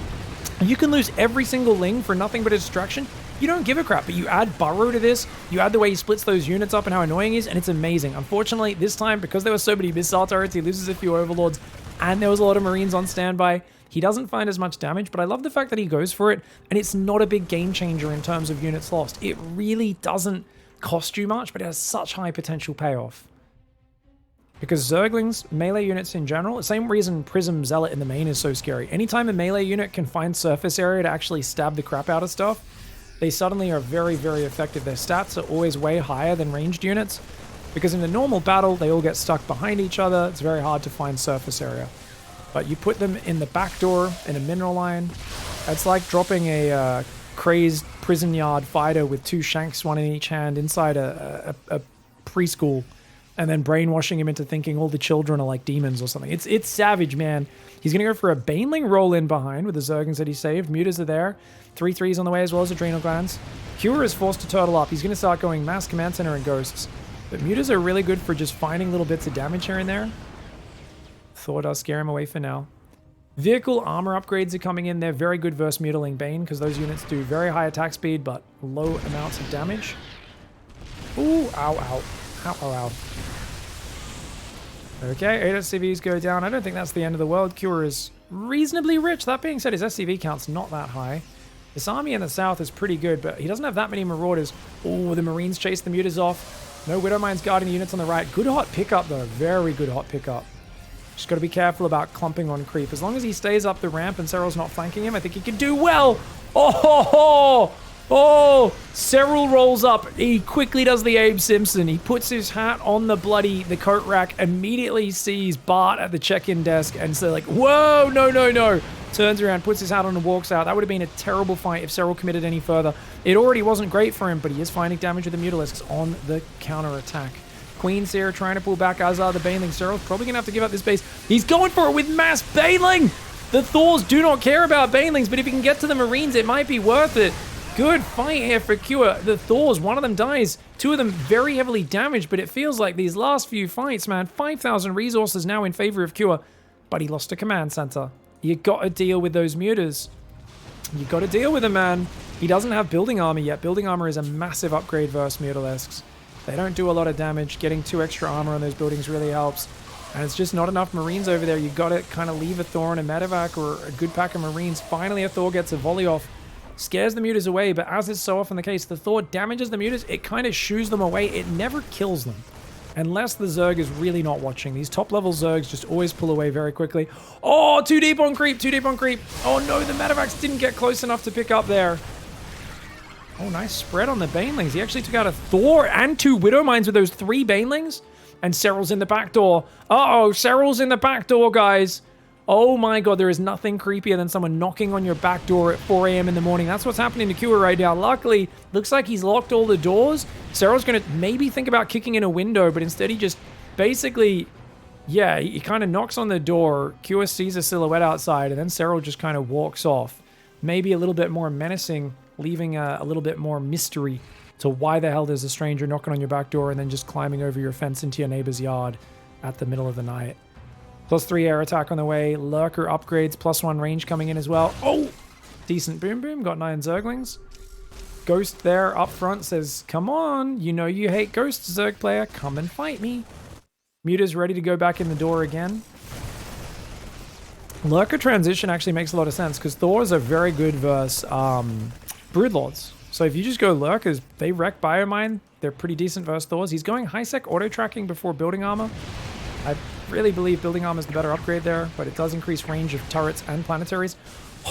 You can lose every single Ling for nothing but a distraction. You don't give a crap, but you add Burrow to this, you add the way he splits those units up and how annoying he is, and it's amazing. Unfortunately, this time, because there were so many missile turrets, he loses a few Overlords, and there was a lot of Marines on standby. He doesn't find as much damage, but I love the fact that he goes for it, and it's not a big game changer in terms of units lost. It really doesn't cost you much, but it has such high potential payoff. Because Zerglings, melee units in general, the same reason Prism Zealot in the main is so scary. Anytime a melee unit can find surface area to actually stab the crap out of stuff, they suddenly are very, very effective. Their stats are always way higher than ranged units, because in a normal battle, they all get stuck behind each other. It's very hard to find surface area. But you put them in the back door, in a mineral line, it's like dropping a crazed prison yard fighter with 2 shanks, one in each hand, inside a preschool, and then brainwashing him into thinking all the children are like demons or something. It's savage, man. He's going to go for a Baneling roll in behind with the Zerglings that he saved. Mutas are there. 3/3s on the way as well as Adrenal Glands. Cure is forced to turtle up. He's going to start going Mass Command Center and Ghosts. But Mutas are really good for just finding little bits of damage here and there. Thor does scare him away for now. Vehicle armor upgrades are coming in. They're very good versus Mutiling Bane because those units do very high attack speed but low amounts of damage. Ooh, ow, ow. Ow, ow, ow. Okay, 8 SCVs go down. I don't think that's the end of the world. Cure is reasonably rich. That being said, his SCV count's not that high. This army in the south is pretty good, but he doesn't have that many Marauders. Oh, the Marines chase the Mutas off. No Widow Mines guarding the units on the right. Good hot pickup, though. Very good hot pickup. Just got to be careful about clumping on creep. As long as he stays up the ramp and SERRAL's not flanking him, I think he can do well. Oh, SERRAL rolls up. He quickly does the Abe Simpson. He puts his hat on the coat rack, immediately sees Bart at the check-in desk, and so like, whoa, no. Turns around, puts his hat on and walks out. That would have been a terrible fight if SERRAL committed any further. It already wasn't great for him, but he is finding damage with the Mutalisks on the counter-attack. Queen's here trying to pull back, as are the Banelings. SERRAL's probably going to have to give up this base. He's going for it with mass Baneling! The Thors do not care about Banelings, but if he can get to the Marines, it might be worth it. Good fight here for Cure. The Thors, one of them dies. 2 of them very heavily damaged, but it feels like these last few fights, man, 5,000 resources now in favor of Cure, but he lost a command center. You got to deal with those Mutas. You got to deal with them, man. He doesn't have building armor yet. Building armor is a massive upgrade versus Mutalisks. They don't do a lot of damage. Getting 2 extra armor on those buildings really helps. And it's just not enough Marines over there. You got to kind of leave a Thor and a Medevac or a good pack of Marines. Finally, a Thor gets a volley off. Scares the Mutas away, but as is so often the case, the Thor damages the Mutas. It kind of shoos them away. It never kills them. Unless the Zerg is really not watching. These top-level Zergs just always pull away very quickly. Oh, too deep on creep. Oh, no, the Medevacs didn't get close enough to pick up there. Oh, nice spread on the Banelings. He actually took out a Thor and 2 Widow Mines with those 3 Banelings. And SERRAL's in the back door. Uh-oh, SERRAL's in the back door, guys. Oh my god, there is nothing creepier than someone knocking on your back door at 4 a.m. in the morning. That's what's happening to Cure right now. Luckily, looks like he's locked all the doors. SERRAL's going to maybe think about kicking in a window, but instead he just basically, yeah, he kind of knocks on the door. Cure sees a silhouette outside, and then SERRAL just kind of walks off. maybe a little bit more menacing, leaving a little bit more mystery to why the hell there's a stranger knocking on your back door and then just climbing over your fence into your neighbor's yard at the middle of the night. +3 air attack on the way. Lurker upgrades. +1 range coming in as well. Oh! Decent boom boom. Got 9 Zerglings. Ghost there up front says, come on. You know you hate Ghost, Zerg player. Come and fight me. Muta's ready to go back in the door again. Lurker transition actually makes a lot of sense because Thors are very good versus Broodlords. So if you just go Lurkers, they wreck Biomine. They're pretty decent versus Thors. He's going high-sec auto-tracking before building armor. I really believe building armor is the better upgrade there, but it does increase range of turrets and planetaries.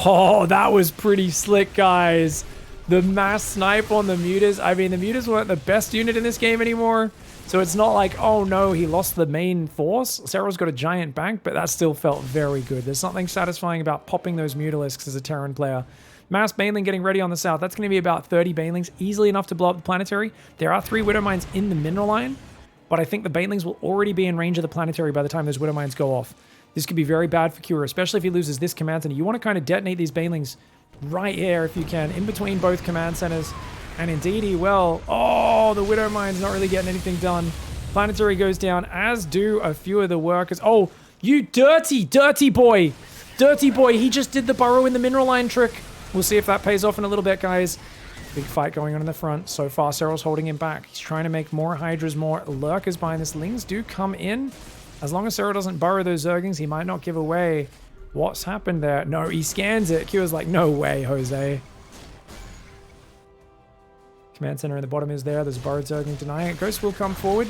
Oh, that was pretty slick, guys. The mass snipe on the Mutas. I mean, the Mutas weren't the best unit in this game anymore, so it's not like, oh no, he lost the main force. SERRAL's got a giant bank, but that still felt very good. There's something satisfying about popping those Mutalisks as a Terran player. Mass Baneling getting ready on the south. That's going to be about 30 Banelings, easily enough to blow up the planetary. There are 3 Widow Mines in the mineral line, but I think the Banelings will already be in range of the planetary by the time those Widow Mines go off. This could be very bad for Cure, especially if he loses this command center. You want to kind of detonate these Banelings right here if you can, in between both command centers. And indeed he will. Oh, the Widow Mine's not really getting anything done. Planetary goes down, as do a few of the workers. Oh, you dirty boy. Dirty boy, he just did the burrow in the mineral line trick. We'll see if that pays off in a little bit, guys. Big fight going on in the front. So far, SERRAL's holding him back. He's trying to make more Hydras, more Lurkers behind this. Lings do come in. As long as SERRAL doesn't burrow those Zerglings, he might not give away what's happened there. No, he scans it. Q's like, no way, Jose. Command center in the bottom is there. There's a burrowed Zergling denying it. Ghost will come forward.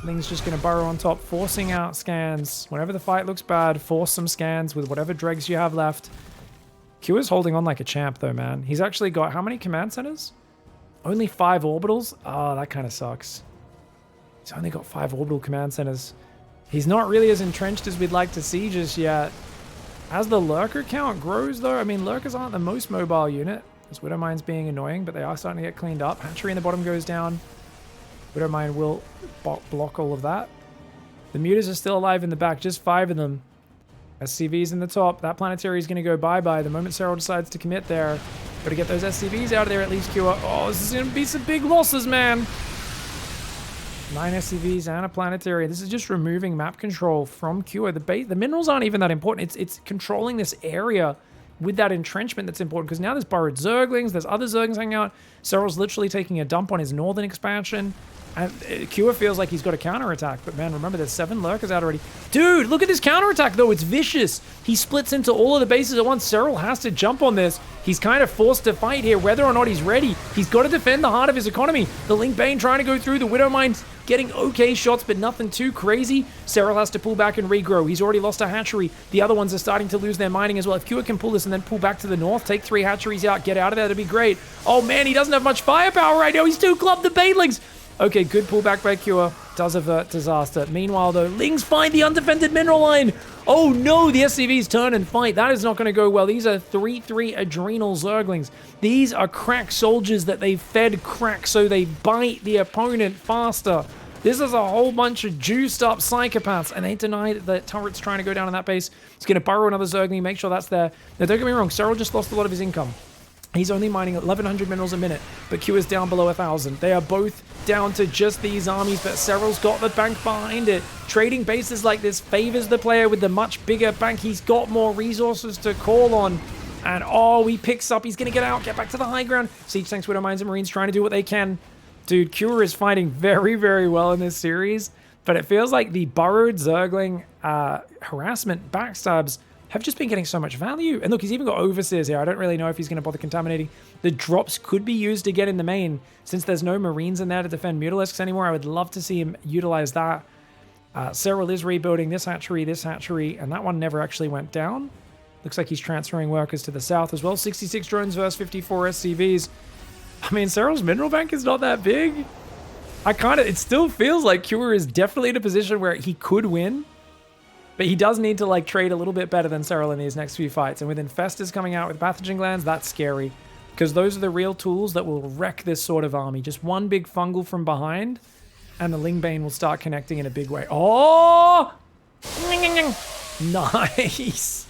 Ling's just going to burrow on top, forcing out scans. Whenever the fight looks bad, force some scans with whatever dregs you have left. Q is holding on like a champ, though, man. He's actually got how many command centers? Only 5 orbitals? Oh, that kind of sucks. He's only got 5 orbital command centers. He's not really as entrenched as we'd like to see just yet. As the Lurker count grows, though, I mean, Lurkers aren't the most mobile unit. This Widow Mine's being annoying, but they are starting to get cleaned up. Hatchery in the bottom goes down. Widow Mine will block all of that. The Mutas are still alive in the back, just 5 of them. SCVs in the top. That planetary is going to go bye-bye the moment SERRAL decides to commit there. Got to get those SCVs out of there at least, Q. Oh, this is going to be some big losses, man. 9 SCVs and a planetary. This is just removing map control from Q. The minerals aren't even that important. It's controlling this area with that entrenchment that's important, because now there's burrowed Zerglings, there's other Zerglings hanging out. SERRAL's literally taking a dump on his northern expansion. And Cure feels like he's got a counterattack, but man, remember there's 7 Lurkers out already. Dude, look at this counterattack though, it's vicious. He splits into all of the bases at once. SERRAL has to jump on this. He's kind of forced to fight here, whether or not he's ready. He's got to defend the heart of his economy. The Link Bane trying to go through, the Widow Mine's getting okay shots, but nothing too crazy. SERRAL has to pull back and regrow. He's already lost a hatchery. The other ones are starting to lose their mining as well. If Cure can pull this and then pull back to the north, take 3 hatcheries out, get out of there, that'd be great. Oh man, he doesn't have much firepower right now. He's too clubbed the Banelings. Okay, good pullback by Cure. Does avert disaster. Meanwhile, though, Lings find the undefended mineral line. Oh no, the SCVs turn and fight. That is not going to go well. These are 3/3 adrenal Zerglings. These are crack soldiers that they fed crack so they bite the opponent faster. This is a whole bunch of juiced up psychopaths, and they deny that the turret's trying to go down in that base. He's going to burrow another Zergling, make sure that's there. Now, don't get me wrong, SERRAL just lost a lot of his income. He's only mining 1,100 minerals a minute, but Q is down below 1,000. They are both down to just these armies, but SERRAL's got the bank behind it. Trading bases like this favors the player with the much bigger bank. He's got more resources to call on. And oh, he picks up. He's going to get out, get back to the high ground. Siege tanks, Widow Mines, and Marines trying to do what they can. Dude, Cure is fighting very, very well in this series, but it feels like the burrowed Zergling harassment backstabs have just been getting so much value. And look, he's even got Overseers here. I don't really know if he's going to bother contaminating. The drops could be used again in the main. Since there's no Marines in there to defend Mutalisks anymore, I would love to see him utilize that. SERRAL is rebuilding this hatchery, and that one never actually went down. Looks like he's transferring workers to the south as well. 66 drones versus 54 SCVs. I mean, SERRAL's mineral bank is not that big. It still feels like Cure is definitely in a position where he could win. But he does need to like trade a little bit better than SERRAL in these next few fights. And with Infestors coming out with pathogen glands, that's scary. Because those are the real tools that will wreck this sort of army. Just one big fungal from behind, and the Lingbane will start connecting in a big way. Oh! Nice!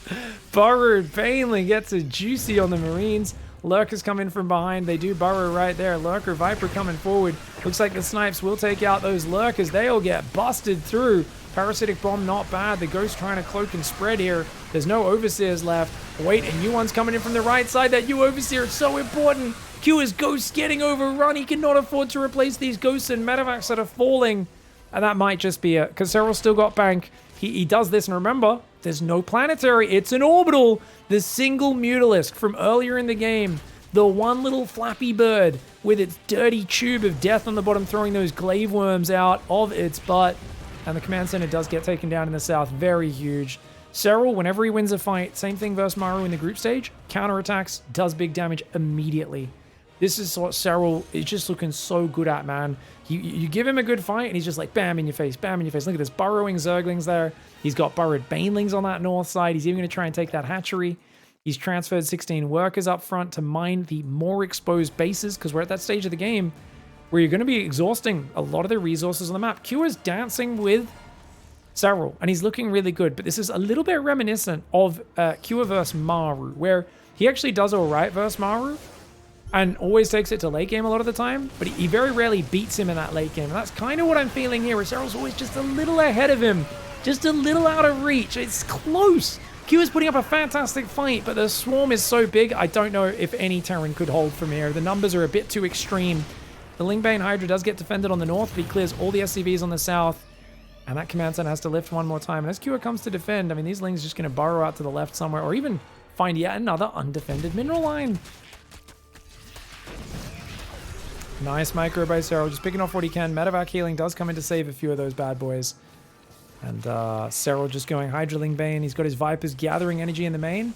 Burrowed Baneling gets a juicy on the Marines. Lurkers come in from behind. They do burrow right there. Lurker Viper coming forward. Looks like the snipes will take out those lurkers. They all get busted through. Parasitic Bomb not bad. The Ghost trying to cloak and spread here. There's no Overseers left. Wait, and U1's coming in from the right side. That U Overseer is so important. Q is Ghost getting overrun. He cannot afford to replace these Ghosts and Medevacs that are falling. And that might just be it, because Serral still got bank. He does this, and remember, there's no planetary. It's an orbital. The single Mutalisk from earlier in the game. The one little flappy bird with its dirty tube of death on the bottom, throwing those glaive worms out of its butt. And the command center does get taken down in the south. Very huge. Serral, whenever he wins a fight, same thing versus Maru in the group stage. Counterattacks, does big damage immediately. This is what Serral is just looking so good at, man. You give him a good fight, and he's just like, bam in your face, bam in your face. Look at this, burrowing Zerglings there. He's got burrowed Banelings on that north side. He's even going to try and take that hatchery. He's transferred 16 workers up front to mine the more exposed bases, because we're at that stage of the game where you're going to be exhausting a lot of the resources on the map. Q is dancing with Serral, and he's looking really good, but this is a little bit reminiscent of Q versus Maru, where he actually does all right versus Maru, and always takes it to late game a lot of the time, but he very rarely beats him in that late game. And that's kind of what I'm feeling here, where Serral's always just a little ahead of him, just a little out of reach. It's close. Q is putting up a fantastic fight, but the swarm is so big, I don't know if any Terran could hold from here. The numbers are a bit too extreme. The Lingbane Hydra does get defended on the north, but he clears all the SCVs on the south, and that command center has to lift one more time. And as Q comes to defend, I mean, these Lings are just going to burrow out to the left somewhere, or even find yet another undefended mineral line. Nice micro by Serral, just picking off what he can. Medevac healing does come in to save a few of those bad boys. And Serral just going Hydraling Bane. He's got his Vipers gathering energy in the main.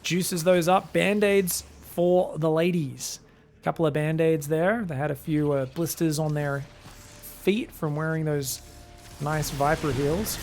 Juices those up. Band-aids for the ladies. Couple of band-aids there. They had a few blisters on their feet from wearing those nice Viper heals.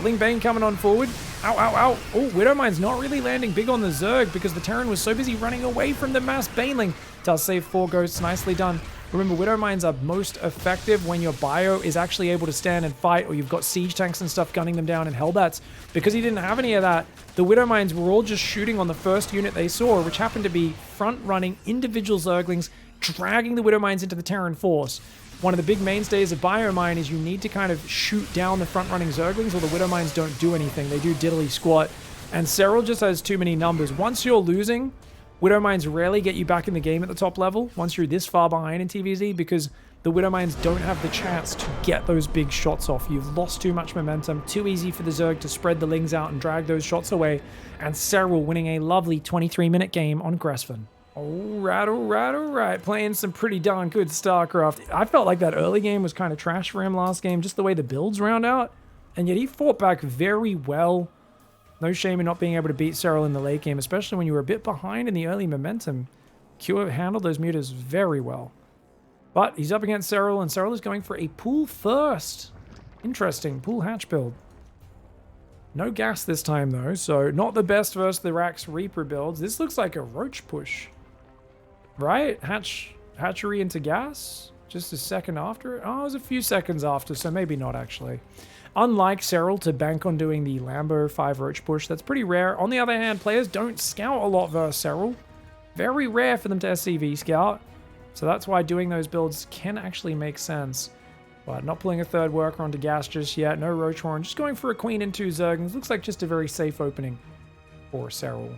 Ling Bane coming on forward. Ow, ow, ow. Oh, Widowmine's not really landing big on the Zerg because the Terran was so busy running away from the mass Baneling. Does save 4 ghosts. Nicely done. Remember, Widowmines are most effective when your bio is actually able to stand and fight, or you've got siege tanks and stuff gunning them down in Hellbats. Because he didn't have any of that, the Widowmines were all just shooting on the first unit they saw, which happened to be front-running individual Zerglings, dragging the Widowmines into the Terran force. One of the big mainstays of Biomine is you need to kind of shoot down the front-running Zerglings, or the Widowmines don't do anything. They do diddly squat. And Serral just has too many numbers. Once you're losing, Widowmines rarely get you back in the game at the top level once you're this far behind in TVZ, because the Widowmines don't have the chance to get those big shots off. You've lost too much momentum. Too easy for the Zerg to spread the Lings out and drag those shots away. And Serral winning a lovely 23-minute game on Gresfin. Alright, alright, alright. Playing some pretty darn good StarCraft. I felt like that early game was kind of trash for him last game, just the way the builds round out. And yet he fought back very well. No shame in not being able to beat Serral in the late game, especially when you were a bit behind in the early momentum. Q handled those mutas very well. But he's up against Serral, and Serral is going for a pool first. Interesting, pool hatch build. No gas this time though, so not the best versus the Rax Reaper builds. This looks like a roach push. Right? Hatchery into gas? Just a second after it? Oh, it was a few seconds after, so maybe not actually. Unlike Serral to bank on doing the Lambo 5 roach push, that's pretty rare. On the other hand, players don't scout a lot versus Serral. Very rare for them to SCV scout. So that's why doing those builds can actually make sense. But not pulling a third worker onto gas just yet. No roach horn. Just going for a queen and 2 Zerglings. Looks like just a very safe opening for Serral.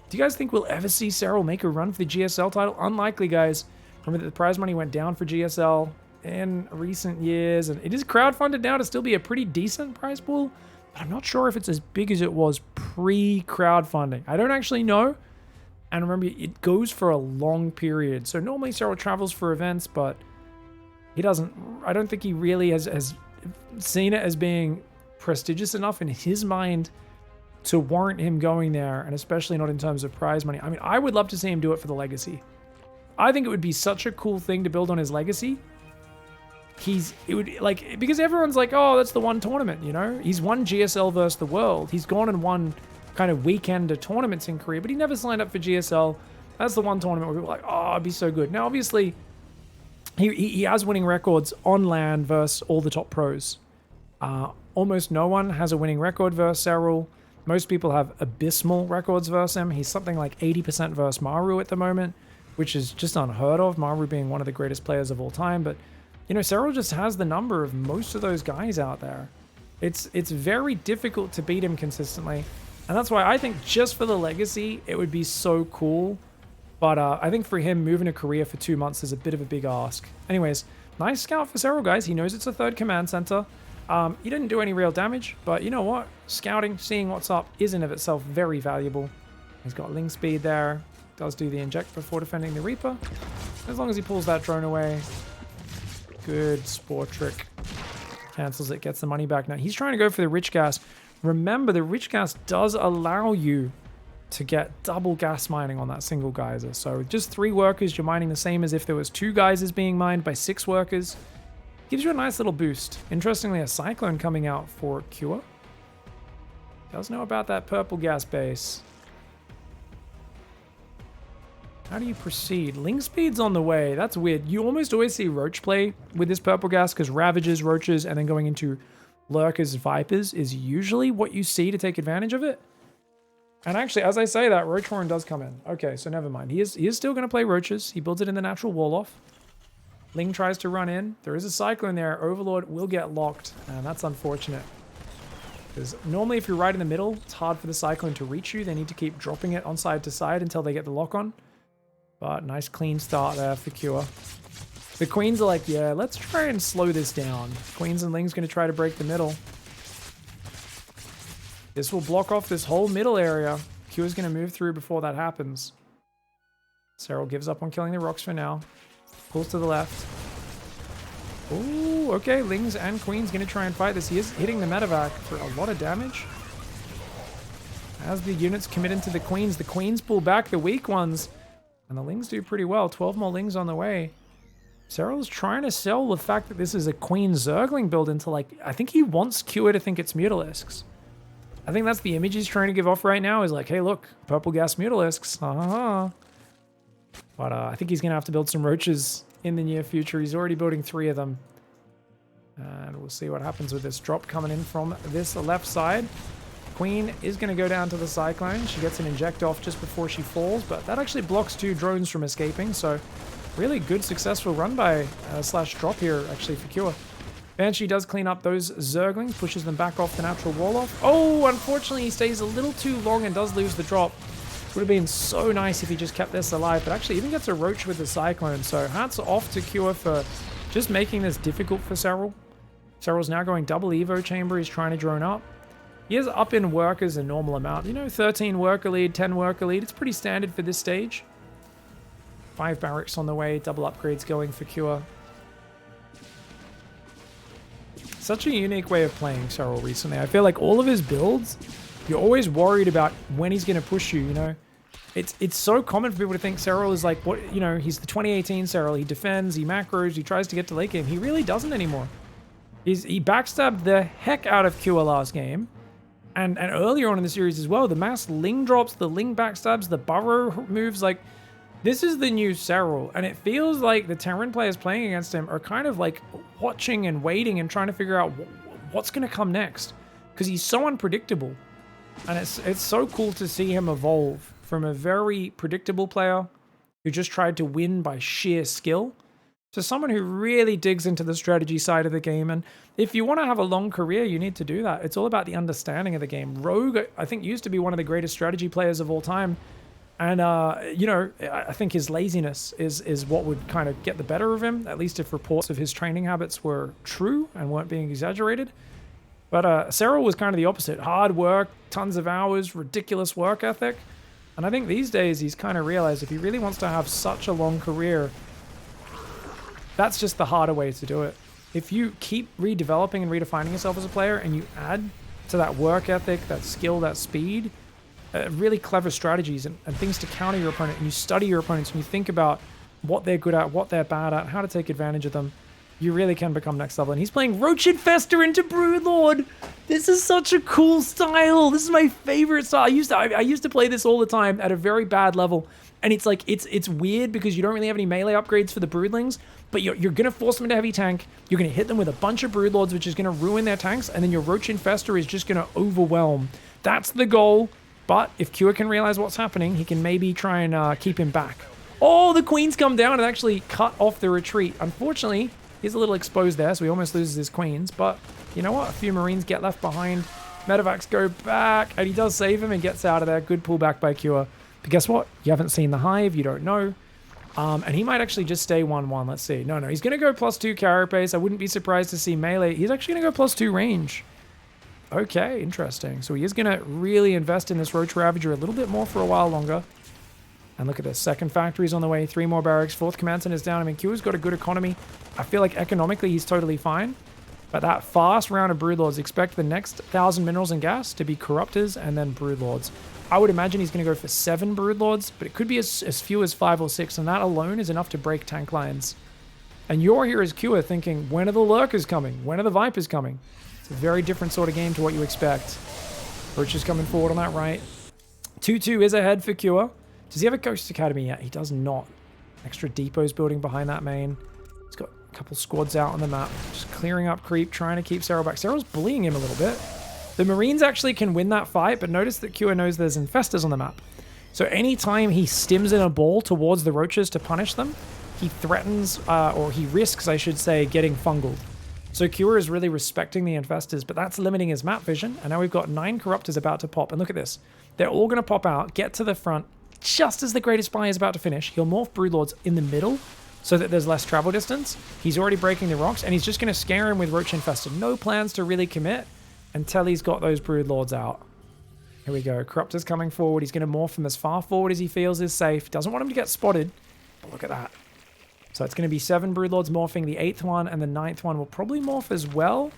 Do you guys think we'll ever see Serral make a run for the GSL title? Unlikely, guys. Remember that the prize money went down for GSL in recent years, and it is crowdfunded now to still be a pretty decent prize pool, but I'm not sure if it's as big as it was pre-crowdfunding. I don't actually know, and remember, it goes for a long period. So normally Serral travels for events, but he doesn't. I don't think he really has seen it as being prestigious enough in his mind to warrant him going there, and especially not in terms of prize money. I mean, I would love to see him do it for the legacy. I think it would be such a cool thing to build on his legacy. It would, like, because everyone's like, oh, that's the one tournament, you know? He's won GSL versus the world. He's gone and won kind of weekend tournaments in Korea, but he never signed up for GSL. That's the one tournament where people are like, oh, it'd be so good. Now, obviously, he has winning records on LAN versus all the top pros. On almost no one has a winning record versus SERRAL. Most people have abysmal records versus him. He's something like 80% versus Maru at the moment, which is just unheard of, Maru being one of the greatest players of all time. But, you know, SERRAL just has the number of most of those guys out there. It's very difficult to beat him consistently. And that's why I think just for the legacy, it would be so cool. But I think for him, moving to Korea for 2 months is a bit of a big ask. Anyways, nice scout for SERRAL, guys. He knows it's a third command center. He didn't do any real damage, but you know what? Scouting, seeing what's up, is in of itself very valuable. He's got Ling speed there. Does do the inject before defending the Reaper. As long as he pulls that drone away. Good Spore trick. Cancels it, gets the money back. Now, he's trying to go for the Rich Gas. Remember, the Rich Gas does allow you to get double gas mining on that single geyser. So with just 3 workers, you're mining the same as if there was 2 geysers being mined by 6 workers. Gives you a nice little boost. Interestingly, a Cyclone coming out for Cure. Does know about that purple gas base. How do you proceed? Ling speed's on the way. That's weird. You almost always see Roach play with this purple gas because Ravages, Roaches, and then going into Lurkers, Vipers is usually what you see to take advantage of it. And actually, as I say that, Roach Horn does come in. Okay, so never mind. He is still going to play Roaches. He builds it in the natural wall-off. Ling tries to run in. There is a Cyclone there. Overlord will get locked, and that's unfortunate. Because normally if you're right in the middle, it's hard for the Cyclone to reach you. They need to keep dropping it on side to side until they get the lock on. But nice clean start there for Cure. The Queens are like, yeah, let's try and slow this down. Queens and Ling's going to try to break the middle. This will block off this whole middle area. Cure's going to move through before that happens. SERRAL gives up on killing the rocks for now. Pulls to the left. Ooh, okay. Lings and Queen's going to try and fight this. He is hitting the medevac for a lot of damage. As the units commit into the Queens pull back the weak ones. And the Lings do pretty well. 12 more Lings on the way. SERRAL's trying to sell the fact that this is a Queen Zergling build into, like, I think he wants Cure to think it's Mutalisks. I think that's the image he's trying to give off right now is like, hey, look, purple gas Mutalisks. But I think he's going to have to build some Roaches in the near future. He's already building 3 of them. And we'll see what happens with this drop coming in from this left side. Queen is going to go down to the Cyclone. She gets an inject off just before she falls, but that actually blocks 2 drones from escaping. So really good, successful run by slash drop here, actually, for Cure. Banshee does clean up those Zerglings, pushes them back off the natural wall off. Oh, unfortunately, he stays a little too long and does lose the drop. Would have been so nice if he just kept this alive, but actually even gets a Roach with the Cyclone. So hats off to Cure for just making this difficult for SERRAL. SERRAL's now going double Evo chamber. He's trying to drone up. He has up in workers a normal amount. You know, 13 worker lead, 10 worker lead. It's pretty standard for this stage. 5 barracks on the way, double upgrades going for Cure. Such a unique way of playing SERRAL recently. I feel like all of his builds, you're always worried about when he's going to push you, you know? It's so common for people to think SERRAL is like, what, you know, he's the 2018 SERRAL. He defends, he macros, he tries to get to late game. He really doesn't anymore. He backstabbed the heck out of Cure last game. And earlier on in the series as well, the mass Ling drops, the Ling backstabs, the burrow moves, like, this is the new SERRAL, and it feels like the Terran players playing against him are kind of like watching and waiting and trying to figure out what's going to come next, because he's so unpredictable. And it's so cool to see him evolve from a very predictable player who just tried to win by sheer skill to someone who really digs into the strategy side of the game. And if you want to have a long career, you need to do that. It's all about the understanding of the game. Rogue, I think, used to be one of the greatest strategy players of all time. And, you know, I think his laziness is what would kind of get the better of him, at least if reports of his training habits were true and weren't being exaggerated. But SERRAL was kind of the opposite. Hard work, tons of hours, ridiculous work ethic. And I think these days he's kind of realized if he really wants to have such a long career, that's just the harder way to do it. If you keep redeveloping and redefining yourself as a player and you add to that work ethic, that skill, that speed, really clever strategies and things to counter your opponent, and you study your opponents and you think about what they're good at, what they're bad at, how to take advantage of them, you really can become next level. And he's playing Roach Infester into Broodlord. This is such a cool style. This is my favorite style. I used to play this all the time at a very bad level. And it's like, it's weird because you don't really have any melee upgrades for the Broodlings, but you're going to force them into heavy tank. You're going to hit them with a bunch of Broodlords, which is going to ruin their tanks. And then your Roach Infestor is just going to overwhelm. That's the goal. But if Cure can realize what's happening, he can maybe try and keep him back. Oh, the Queen's come down and actually cut off the retreat. Unfortunately, he's a little exposed there, so he almost loses his Queens. But you know what? A few Marines get left behind. Medevacs go back, and he does save him and gets out of there. Good pullback by Cure. But guess what? You haven't seen the Hive. You don't know. And he might actually just stay 1-1. Let's see. No, he's going to go +2 carapace. I wouldn't be surprised to see melee. He's actually going to go +2 range. Okay, interesting. So he is going to really invest in this Roach Ravager a little bit more for a while longer. And look at this. Second factory's on the way. 3 more barracks. Fourth command center is down. I mean, Q's got a good economy. I feel like economically he's totally fine. But that fast round of Broodlords, expect the next 1,000 minerals and gas to be Corruptors and then Broodlords. I would imagine he's going to go for 7 Broodlords, but it could be as few as 5 or 6, and that alone is enough to break tank lines. And you're here as Cure thinking, when are the Lurkers coming? When are the Vipers coming? It's a very different sort of game to what you expect. Roach is coming forward on that right. 2-2 is ahead for Cure. Does he have a Ghost Academy yet? He does not. Extra depots building behind that main. He's got a couple squads out on the map. Just clearing up creep, trying to keep SERRAL back. SERRAL's bullying him a little bit. The Marines actually can win that fight, but notice that Cure knows there's Infestors on the map. So anytime he stims in a ball towards the Roaches to punish them, he threatens, or he risks, I should say, getting fungled. So Cure is really respecting the Infestors, but that's limiting his map vision. And now we've got 9 Corruptors about to pop. And look at this. They're all going to pop out, get to the front, just as the Greatest Spy is about to finish. He'll morph Broodlords in the middle so that there's less travel distance. He's already breaking the rocks, and he's just going to scare him with Roach Infestor. No plans to really commit until he's got those Broodlords out. Here we go. Corruptor's coming forward. He's going to morph him as far forward as he feels is safe. Doesn't want him to get spotted, but look at that. So it's going to be 7 Broodlords morphing. The 8th one and the 9th one will probably morph as well.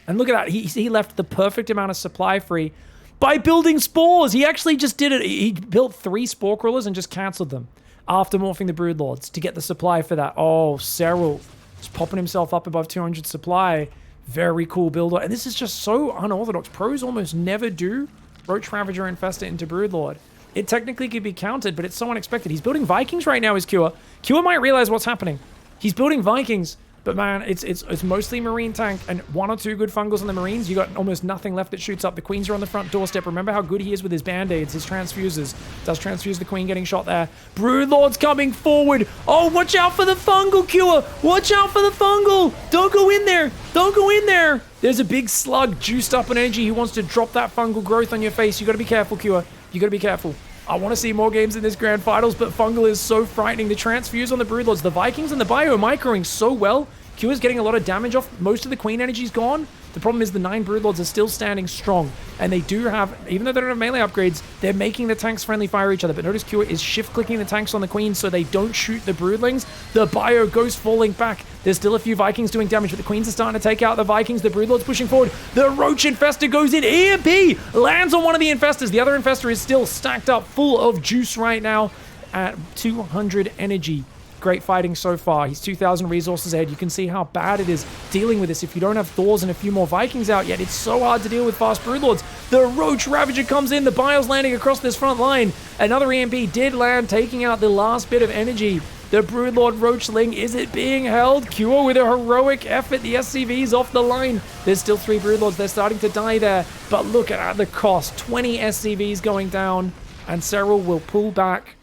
And look at that. He left the perfect amount of supply free by building spores. He actually just did it. He built 3 spore crawlers and just cancelled them after morphing the Broodlords to get the supply for that. Oh, SERRAL just popping himself up above 200 supply. Very cool builder. And this is just so unorthodox. Pros almost never do Roach Ravager Infestor into Broodlord. It technically could be countered, but it's so unexpected. He's building Vikings right now as Cure. Cure might realize what's happening. He's building Vikings, but man, it's mostly Marine tank and 1 or 2 good fungals on the Marines. You got almost nothing left that shoots up. The Queens are on the front doorstep. Remember how good he is with his band-aids, his transfusers. Does transfuse the Queen getting shot there. Broodlord's coming forward. Oh, watch out for the fungal, Cure. Watch out for the fungal. Don't go in there. Don't go in there. There's a big slug juiced up in energy. He wants to drop that fungal growth on your face. You got to be careful, Cure. You got to be careful. I want to see more games in this grand finals, but fungal is so frightening. The transfuse on the Broodlords, the Vikings and the Bio microing so well. Cure's getting a lot of damage off. Most of the Queen energy's gone. The problem is the 9 Broodlords are still standing strong. And they do have, even though they don't have melee upgrades, they're making the tanks friendly fire each other. But notice Cure is shift-clicking the tanks on the Queen so they don't shoot the Broodlings. The Bio goes falling back. There's still a few Vikings doing damage, but the Queens are starting to take out the Vikings. The Broodlords pushing forward. The Roach Infestor goes in. EMP lands on one of the Infestors. The other Infestor is still stacked up full of juice right now at 200 energy. Great fighting so far. He's 2,000 resources ahead. You can see how bad it is dealing with this. If you don't have Thors and a few more Vikings out yet, it's so hard to deal with fast Broodlords. The Roach Ravager comes in. The Bio's landing across this front line. Another EMP did land, taking out the last bit of energy. The Broodlord Roachling, is it being held? Cure with a heroic effort. The SCV's off the line. There's still 3 Broodlords. They're starting to die there. But look at the cost. 20 SCVs going down. And SERRAL will pull back.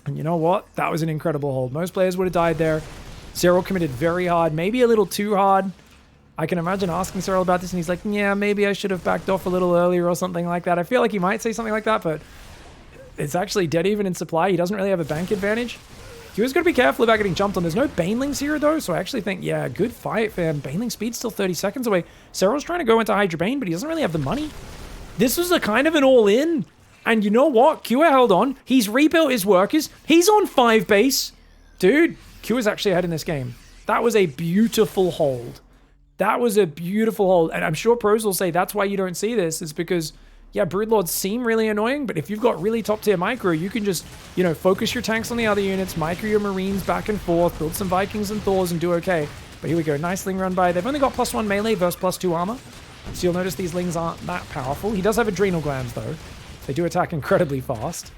And you know what? That was an incredible hold. Most players would have died there. SERRAL committed very hard, maybe a little too hard. I can imagine asking SERRAL about this, and he's like, yeah, maybe I should have backed off a little earlier or something like that. I feel like he might say something like that, but it's actually dead even in supply. He doesn't really have a bank advantage. He was going to be careful about getting jumped on. There's no Banelings here, though, so I actually think, yeah, good fight, fam. Baneling speed's still 30 seconds away. SERRAL's trying to go into Hydra Bane, but he doesn't really have the money. This was a kind of an all-in. And you know what? Cure held on. He's rebuilt his workers. He's on 5 base. Dude, Cure's actually ahead in this game. That was a beautiful hold. That was a beautiful hold. And I'm sure pros will say that's why you don't see this. Is because, yeah, Broodlords seem really annoying, but if you've got really top-tier micro, you can just, you know, focus your tanks on the other units, micro your Marines back and forth, build some Vikings and Thors and do okay. But here we go. Nice Ling run by. They've only got +1 melee versus +2 armor. So you'll notice these Lings aren't that powerful. He does have adrenal glands, though. They do attack incredibly fast.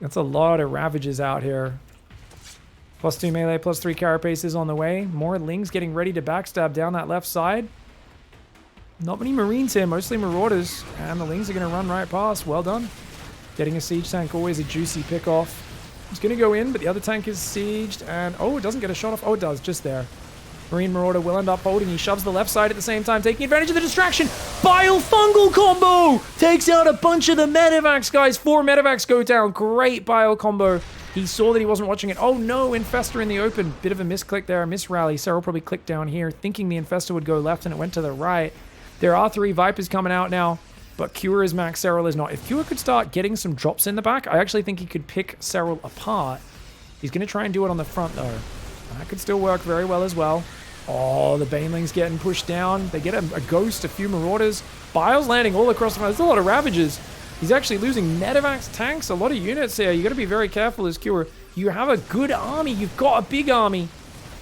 That's a lot of Ravages out here. +2 melee, +3 carapace is on the way. More Lings getting ready to backstab down that left side. Not many Marines here, mostly Marauders. And the Lings are going to run right past. Well done. Getting a siege tank, always a juicy pick off. He's going to go in, but the other tank is sieged. And, oh, it doesn't get a shot off. Oh, it does, just there. Marine Marauder will end up holding. He shoves the left side at the same time, taking advantage of the distraction. Bile Fungal combo! Takes out a bunch of the Medivacs, guys. 4 Medivacs go down. Great Bile combo. He saw that he wasn't watching it. Oh no, Infestor in the open. Bit of a misclick there, a misrally. SERRAL probably clicked down here, thinking the Infestor would go left, and it went to the right. There are 3 Vipers coming out now, but Cure is max, SERRAL is not. If Cure could start getting some drops in the back, I actually think he could pick SERRAL apart. He's going to try and do it on the front, though. That could still work very well as well. Oh, the Baneling's getting pushed down. They get a Ghost, a few Marauders. Bile's landing all across the front. There's a lot of Ravages. He's actually losing Medivacs, tanks, a lot of units here. You got to be very careful as Cure. You have a good army. You've got a big army.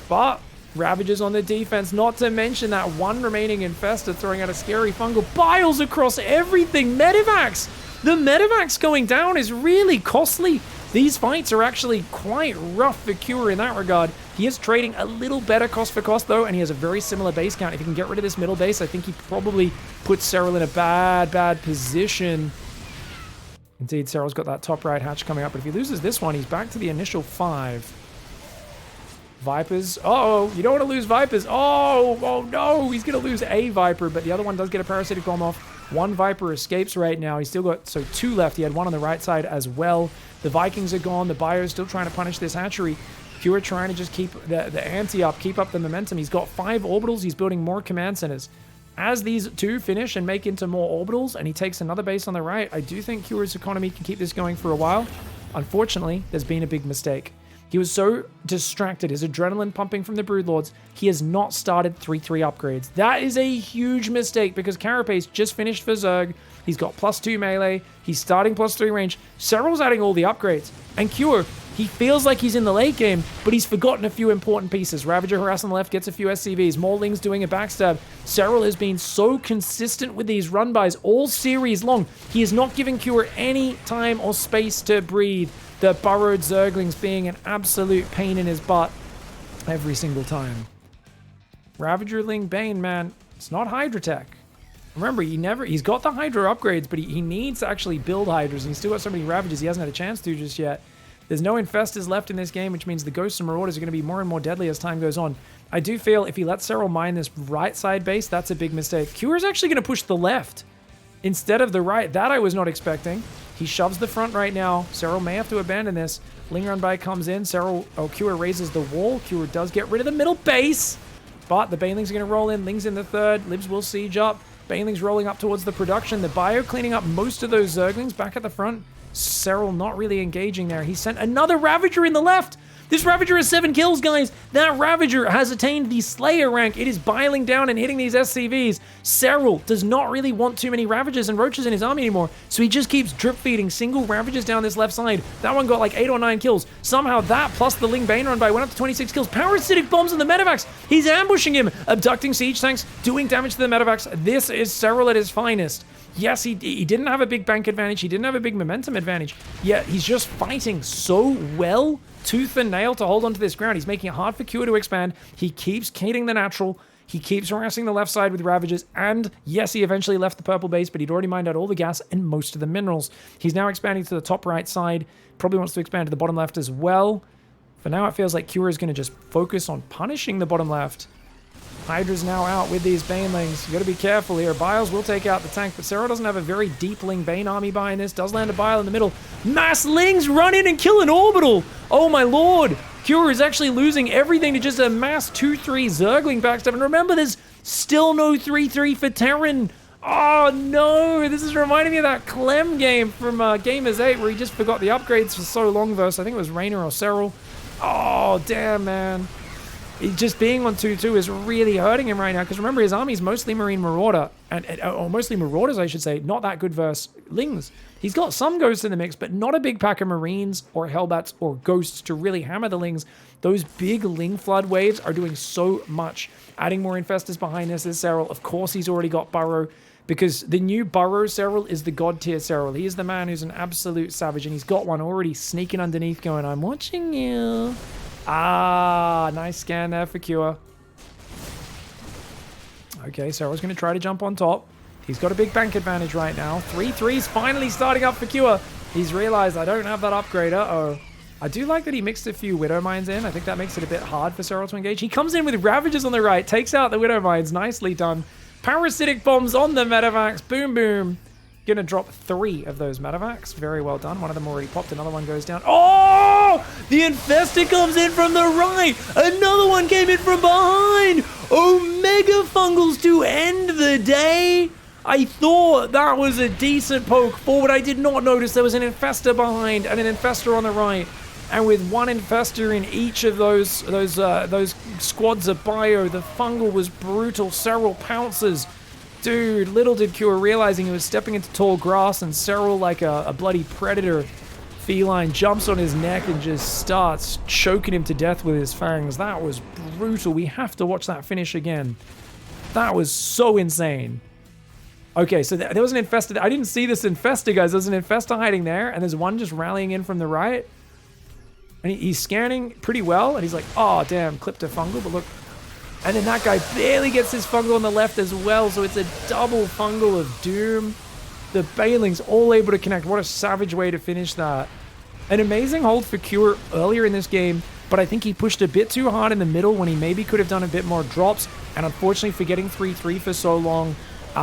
But Ravages on the defense, not to mention that one remaining Infestor throwing out a scary fungal. Biles across everything. Medivacs. The Medivacs going down is really costly. These fights are actually quite rough for Cure in that regard. He is trading a little better cost for cost, though, and he has a very similar base count. If he can get rid of this middle base, I think he probably puts SERRAL in a bad position. Indeed, SERRAL's got that top right hatch coming up, but if he loses this one, he's back to the initial 5. Vipers. Uh-oh, you don't want to lose Vipers. Oh no, he's going to lose a Viper, but the other one does get a Parasitic Bomb off. 1 Viper escapes right now. He's still got, 2 left. He had 1 on the right side as well. The Vikings are gone. The Bio is still trying to punish this hatchery. Cure trying to just keep the ante up, keep up the momentum. He's got 5 orbitals. He's building more command centers. As these 2 finish and make into more orbitals, and he takes another base on the right, I do think Cure's economy can keep this going for a while. Unfortunately, there's been a big mistake. He was so distracted, his adrenaline pumping from the Broodlords, he has not started 3-3 upgrades. That is a huge mistake because Carapace just finished for Zerg. He's got +2 melee. He's starting +3 range. SERRAL's adding all the upgrades. And Cure, he feels like he's in the late game, but he's forgotten a few important pieces. Ravager Harass on the left gets a few SCVs. More Lings doing a backstab. SERRAL has been so consistent with these run-bys all series long. He is not giving Cure any time or space to breathe. The burrowed Zerglings being an absolute pain in his butt every single time. Ravager Ling Bane, man, it's not Hydra Tech. Remember, he's got the Hydra upgrades, but he needs to actually build Hydras, and he's still got so many Ravages he hasn't had a chance to just yet. There's no Infestors left in this game, which means the Ghosts and Marauders are going to be more and more deadly as time goes on. I do feel if he lets SERRAL mine this right side base, that's a big mistake. Cure is actually going to push the left instead of the right. That I was not expecting. He shoves the front right now. SERRAL may have to abandon this. Ling Run By comes in. Cure raises the wall. Cure does get rid of the middle base. But the Banelings are going to roll in. Ling's in the third. Libs will siege up. Banelings rolling up towards the production. The Bio cleaning up most of those Zerglings back at the front. SERRAL not really engaging there. He sent another Ravager in the left. This Ravager has 7 kills, guys. That Ravager has attained the Slayer rank. It is biling down and hitting these SCVs. SERRAL does not really want too many Ravagers and Roaches in his army anymore, so he just keeps drip feeding single Ravagers down this left side. That one got like 8 or 9 kills. Somehow that plus the Ling Bane run by went up to 26 kills. Parasitic bombs on the Medivacs. He's ambushing him, abducting siege tanks, doing damage to the Medivacs. This is SERRAL at his finest. Yes, he didn't have a big bank advantage. He didn't have a big momentum advantage. Yet he's just fighting so well, tooth and nail, to hold onto this ground. He's making it hard for Cure to expand. He keeps killing the natural. He keeps harassing the left side with Ravagers. And yes, he eventually left the purple base, but he'd already mined out all the gas and most of the minerals. He's now expanding to the top right side. Probably wants to expand to the bottom left as well. For now, it feels like Cure is going to just focus on punishing the bottom left. Hydra's now out with these Banelings. You got to be careful here. Biles will take out the tank, but SERRAL doesn't have a very deep Ling Bane army behind this. Does land a Bile in the middle. Mass Lings run in and kill an orbital. Oh my lord. Cure is actually losing everything to just a mass 2-3 Zergling backstab. And remember, there's still no 3-3 for Terran. Oh no, this is reminding me of that Clem game from Gamers 8 where he just forgot the upgrades for so long versus, I think it was Raynor or SERRAL. Oh damn, man. Just being on 2-2 is really hurting him right now, because remember, his army is mostly Marine Marauder, or mostly Marauders, I should say, not that good versus Lings. He's got some Ghosts in the mix, but not a big pack of Marines or Hellbats or Ghosts to really hammer the Lings. Those big Ling Flood waves are doing so much. Adding more Infestors behind this is SERRAL. Of course, he's already got Burrow. because the new Burrow Serral is the god tier Serral. He is the man who's an absolute savage, and he's got one already sneaking underneath going, I'm watching you. Ah, nice scan there for Cure. Okay, Serral's going to try to jump on top. He's got a big bank advantage right now. 3-3's finally starting up for Cure. He's realized I don't have that upgrade. Uh-oh. I do like that he mixed a few Widow Mines in. I think that makes it a bit hard for Serral to engage. He comes in with Ravagers on the right, takes out the Widow Mines. Nicely done. Parasitic Bombs on the Medivacs. Boom, boom. Gonna drop 3 of those Medivacs. Very well done. One of them already popped. Another one goes down. Oh! The Infestor comes in from the right. Another one came in from behind. Omega Fungals to end the day. I thought that was a decent poke forward. I did not notice there was an Infestor behind and an Infestor on the right. And with one Infestor in each of those squads of bio, the Fungal was brutal. Serral pounces. Dude, little did Cure realizing he was stepping into tall grass, and Serral, like a bloody predator feline, jumps on his neck and just starts choking him to death with his fangs. That was brutal. We have to watch that finish again. That was so insane. Okay, so there was an Infestor. I didn't see this Infestor, guys. There's an Infestor hiding there, and there's one just rallying in from the right. And he's scanning pretty well, and he's like, oh, damn, clipped a Fungal, but look. And then that guy barely gets his Fungal on the left as well, so it's a double Fungal of doom. The Bailing's all able to connect. What a savage way to finish that. An amazing hold for Cure earlier in this game, but I think he pushed a bit too hard in the middle when he maybe could have done a bit more drops, and unfortunately for getting 3-3 for so long,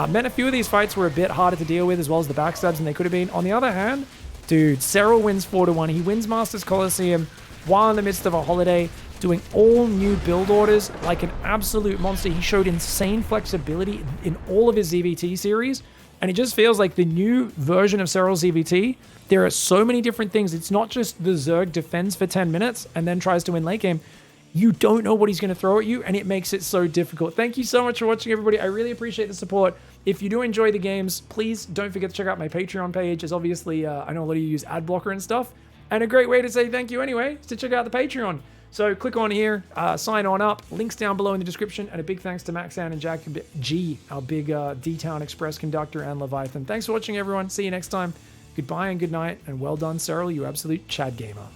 meant a few of these fights were a bit harder to deal with, as well as the backstabs than they could have been. On the other hand, dude, Serral wins 4-1. He wins Masters Coliseum while in the midst of a holiday, doing all new build orders like an absolute monster. He showed insane flexibility in all of his ZvT series, and it just feels like the new version of Serral ZvT, there are so many different things. It's not just the Zerg defends for 10 minutes and then tries to win late game. You don't know what he's going to throw at you, and it makes it so difficult. Thank you so much for watching, everybody. I really appreciate the support. If you do enjoy the games, please don't forget to check out my Patreon page, as obviously I know a lot of you use ad blocker and stuff. And a great way to say thank you anyway is to check out the Patreon. So click on here, sign on up, links down below in the description, and a big thanks to Maxan and Jack G, our big D-Town Express conductor, and Leviathan. Thanks for watching, everyone. See you next time. Goodbye and good night, and well done, Serral, you absolute Chad gamer.